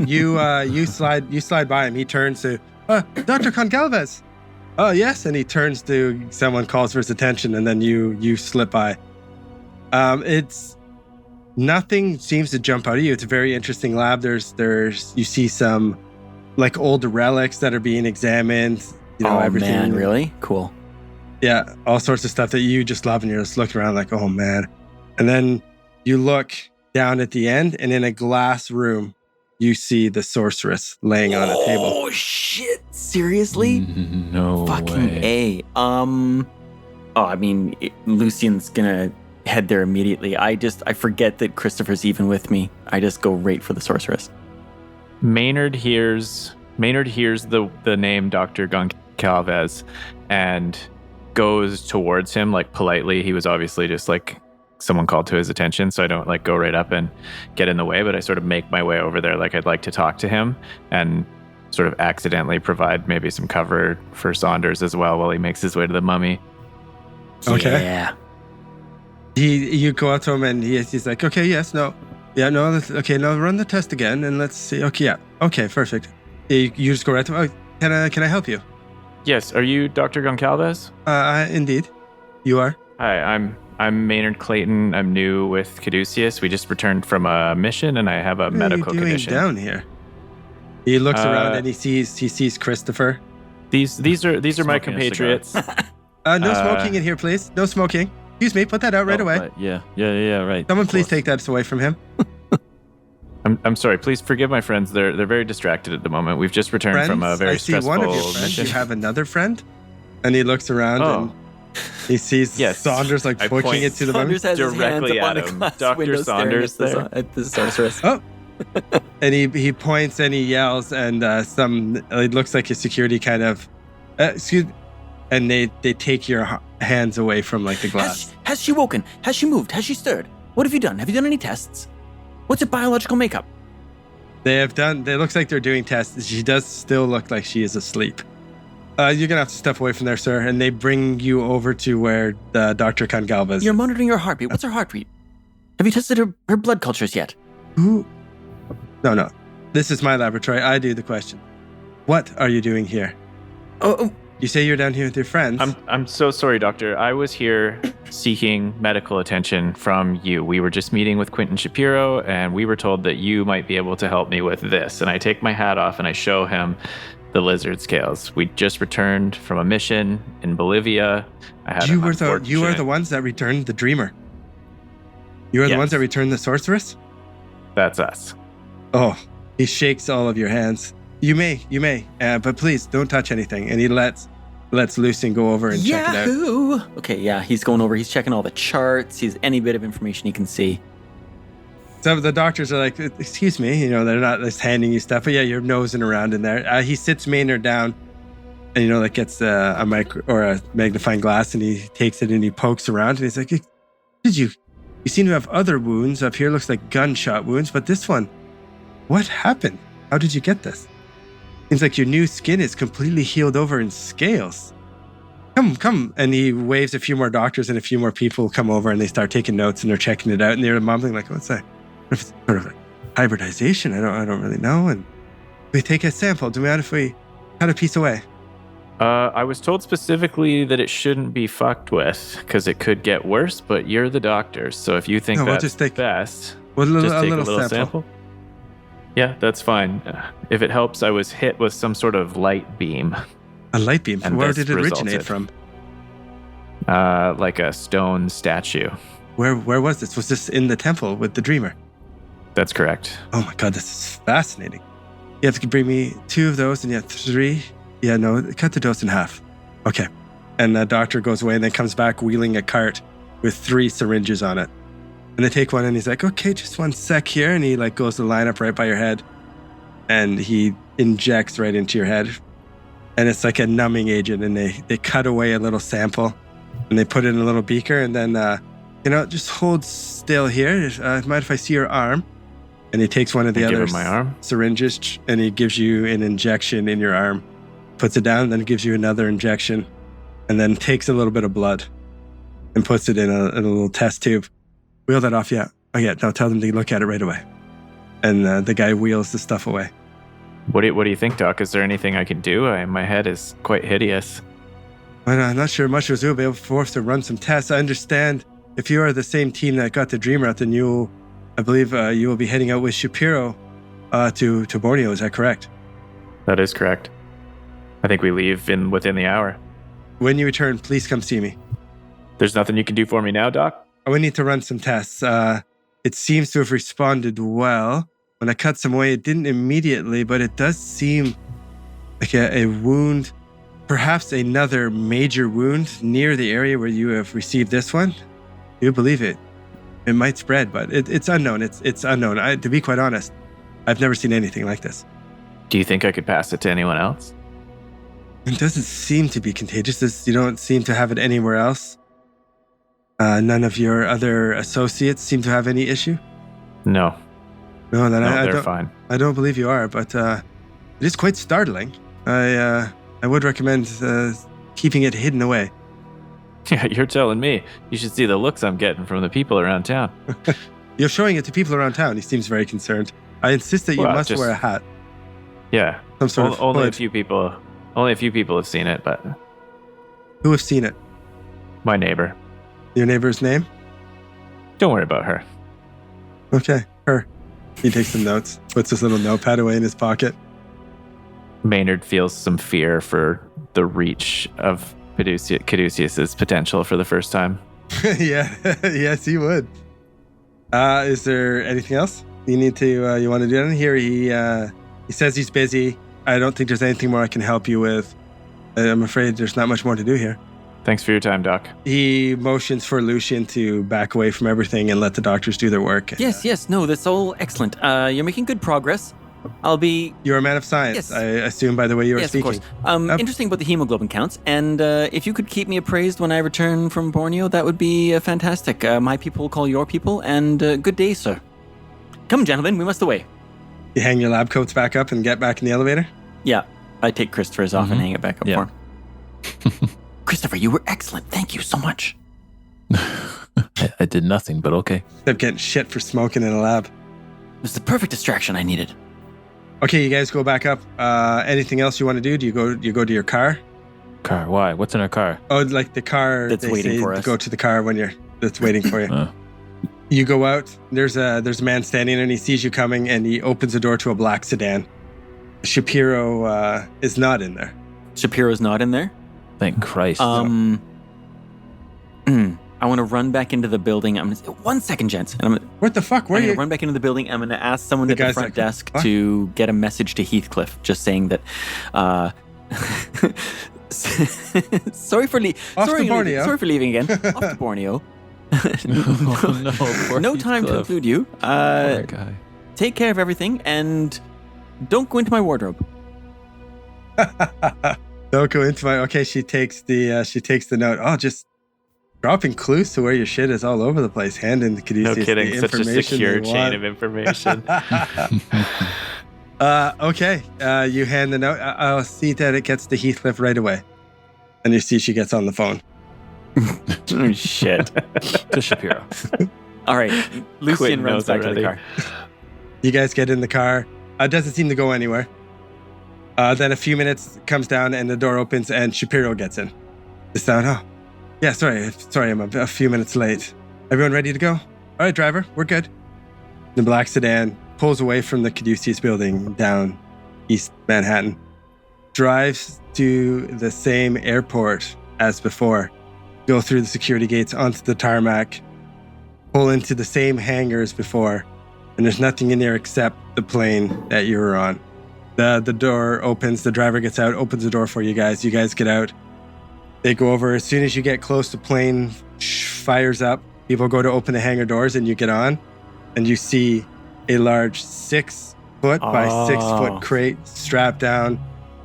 you slide by him. He turns to Dr. Concalves. Oh yes, and he turns to someone, calls for his attention, and then you slip by. It's nothing seems to jump out at you. It's a very interesting lab. There's you see some like old relics that are being examined. Everything. Man, really? Cool. Yeah, all sorts of stuff that you just love, and you're just looking around like, oh man. And then you look down at the end, and in a glass room, you see the sorceress laying on a table. Oh shit! Seriously? No Fucking way. Lucian's gonna head there immediately. I forget that Christopher's even with me. I just go right for the sorceress. Maynard hears the name Dr. Goncalves and goes towards him like politely. He was obviously just like someone called to his attention, so I don't like go right up and get in the way, but I sort of make my way over there like I'd like to talk to him and sort of accidentally provide maybe some cover for Saunders as well while he makes his way to the mummy. Okay. Yeah. You go up to him and he's like, okay, yes, no. Yeah, no, okay, now run the test again and let's see. Okay, yeah. Okay, perfect. You just go right to him. Oh, can I help you? Yes, are you Dr. Goncalves? Indeed. You are? Hi, I'm Maynard Clayton. I'm new with Caduceus. We just returned from a mission and I have a medical what are you doing condition. Down here? He looks around and he sees Christopher. These are my Smoking a compatriots. No smoking in here, please. No smoking. Excuse me, put that out right away. Yeah, right. Someone please take that away from him. I'm sorry. Please forgive my friends. They're very distracted at the moment. We've just returned Friends? from a very I see stressful one of your friends. mission. You have another friend? And he looks around and he sees Yes. Saunders like I pushing point it to the mummy. Saunders has his hands Directly up on at the him. glass Dr. window staring Saunders at at the sorceress. Oh. And he points and he yells and it looks like his security kind of and they take your hands away from like the glass. Has she woken? Has she moved? Has she stirred? What have you done? Have you done any tests? What's her biological makeup? It looks like they're doing tests. She does still look like she is asleep. You're gonna have to step away from there, sir. And they bring you over to where Dr. Concalves. You're monitoring her heartbeat. What's her heartbeat? Have you tested her blood cultures yet? Who? No. This is my laboratory. I do the question. What are you doing here? Oh, You say you're down here with your friends. I'm so sorry, Doctor. I was here seeking medical attention from you. We were just meeting with Quentin Shapiro, and we were told that you might be able to help me with this. And I take my hat off and I show him the lizard scales. We just returned from a mission in Bolivia. You are the ones that returned the dreamer. You are the ones that returned the sorceress? That's us. Oh, he shakes all of your hands. You may, but please don't touch anything. And he lets Lucian go over and check it out. Okay, yeah, he's going over. He's checking all the charts. He's any bit of information he can see. So the doctors are like, excuse me, they're not just handing you stuff, but yeah, you're nosing around in there. He sits Maynard down and, gets a micro or a magnifying glass, and he takes it and he pokes around, and he's like, you seem to have other wounds up here. Looks like gunshot wounds, but this one, what happened? How did you get this? Seems like your new skin is completely healed over in scales. Come. And he waves a few more doctors, and a few more people come over, and they start taking notes, and they're checking it out, and they're mumbling like, what's that? Sort of a hybridization. I don't really know. And we take a sample. Do we mind if we cut a piece away? I was told specifically that it shouldn't be fucked with because it could get worse, but you're the doctor. So if you think we'll that's just take, best, we'll just take a little sample. Yeah, that's fine. If it helps, I was hit with some sort of light beam. A light beam? And where did it originate resulted from? Like a stone statue. Where was this? Was this in the temple with the dreamer? That's correct. Oh my god, this is fascinating. You have to bring me 2 of those, and you have 3. Yeah, no, cut the dose in half. Okay. And the doctor goes away and then comes back wheeling a cart with 3 syringes on it. And they take one, and he's like, okay, just 1 sec here. And he goes to line up right by your head, and he injects right into your head. And it's like a numbing agent, and they cut away a little sample, and they put it in a little beaker, and then, just hold still here. Mind if I see your arm? And he takes one of the other my arm? syringes, and he gives you an injection in your arm. Puts it down, then gives you another injection, and then takes a little bit of blood and puts it in a little test tube. Wheel that off, yeah. Oh, yeah, no, tell them to look at it right away. And the guy wheels the stuff away. What do you think, Doc? Is there anything I can do? My head is quite hideous. Well, I'm not sure much was will be able for us to run some tests. I understand if you are the same team that got the Dreamer out, then I believe you will be heading out with Shapiro to Borneo. Is that correct? That is correct. I think we leave within the hour. When you return, please come see me. There's nothing you can do for me now, Doc? We need to run some tests. It seems to have responded well. When I cut some away, it didn't immediately, but it does seem like a wound, perhaps another major wound near the area where you have received this one. You believe it? It might spread, but it's unknown. It's unknown. To be quite honest, I've never seen anything like this. Do you think I could pass it to anyone else? It doesn't seem to be contagious. You don't seem to have it anywhere else. None of your other associates seem to have any issue? No. No, they're fine. I don't believe you are, but it is quite startling. I would recommend keeping it hidden away. Yeah, you're telling me. You should see the looks I'm getting from the people around town. You're showing it to people around town. He seems very concerned. I insist that you must wear a hat. Yeah. Some sort of only hood. Only a few people have seen it, but... Who have seen it? My neighbor. Your neighbor's name? Don't worry about her. Okay, her. He takes some notes, puts his little notepad away in his pocket. Maynard feels some fear for the reach of Caduceus's potential for the first time. Yeah, yes, he would. Is there anything else you want to do? Here, he says he's busy. I don't think there's anything more I can help you with. I'm afraid there's not much more to do here. Thanks for your time, Doc. He motions for Lucian to back away from everything and let the doctors do their work. Yes, no, that's all excellent. You're making good progress. You're a man of science, yes. I assume, by the way you are speaking. Yes, of course. Interesting about the hemoglobin counts, and if you could keep me appraised when I return from Borneo, that would be fantastic. My people will call your people, and good day, sir. Come, gentlemen, we must away. You hang your lab coats back up and get back in the elevator? Yeah, I take Christopher's off and hang it back up for him. Christopher, you were excellent. Thank you so much. I did nothing, but okay. Except getting shit for smoking in a lab. It was the perfect distraction I needed. Okay, you guys go back up. Anything else you want to do? Do you go to your car? Car? Why? What's in our car? Oh, like the car that's waiting for us. Go to the car when that's waiting for you. You go out. There's a man standing there, and he sees you coming, and he opens the door to a black sedan. Shapiro is not in there. Shapiro's not in there? Thank Christ. I want to run back into the building. I'm going to say, 1 second, gents. And What the fuck? Where I'm are going you? to run back into the building. I'm going to ask someone The at the guy's front like, desk "What?" to get a message to Heathcliff, just saying that. Sorry for Borneo. sorry for leaving again. Off to Borneo. Oh, no, poor No time to Heathcliff. include you. Poor guy. Take care of everything and don't go into my wardrobe. Don't go into my. Okay, she takes the note. Oh, just dropping clues to where your shit is all over the place. Handing the Caduceus No kidding. the Such a information secure they chain want. of information. Okay. You hand the note. I'll see that it gets to Heathcliff right away. And you see she gets on the phone. Oh, shit. To Shapiro. All right. Lucian Quinn runs knows back to the already. car. You guys get in the car. It doesn't seem to go anywhere. Then a few minutes comes down and the door opens and Shapiro gets in. It's down. Oh, yeah. Sorry, I'm a few minutes late. Everyone ready to go? All right, driver, we're good. The black sedan pulls away from the Caduceus building down East Manhattan. Drives to the same airport as before. Go through the security gates onto the tarmac. Pull into the same hangar as before. And there's nothing in there except the plane that you were on. The door opens, the driver gets out, opens the door for you guys. You guys get out. They go over. As soon as you get close, the plane fires up. People go to open the hangar doors and you get on. And you see a large 6 foot by 6 foot crate strapped down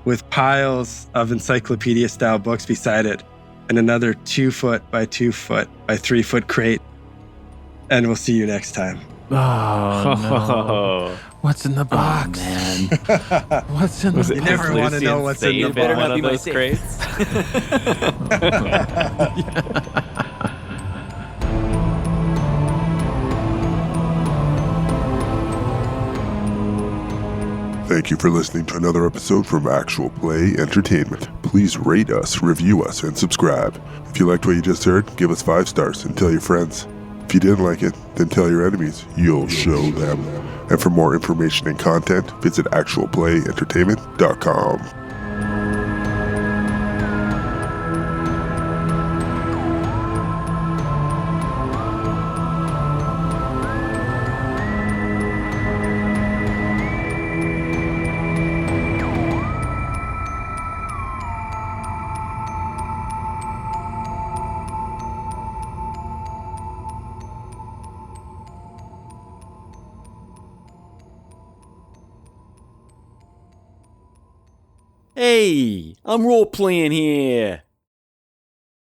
with piles of encyclopedia style books beside it. And another 2 foot by 2 foot by 3 foot crate. And we'll see you next time. Oh, no. What's in the box? Oh, man. What's in Was the it You never want to know what's in the safe better in not one be of my those safe. crates? Thank you for listening to another episode from Actual Play Entertainment. Please rate us, review us, and subscribe. If you liked what you just heard, give us 5 stars and tell your friends. If you didn't like it, then tell your enemies. You'll show them. And for more information and content, visit actualplayentertainment.com. Hey, I'm role playing here.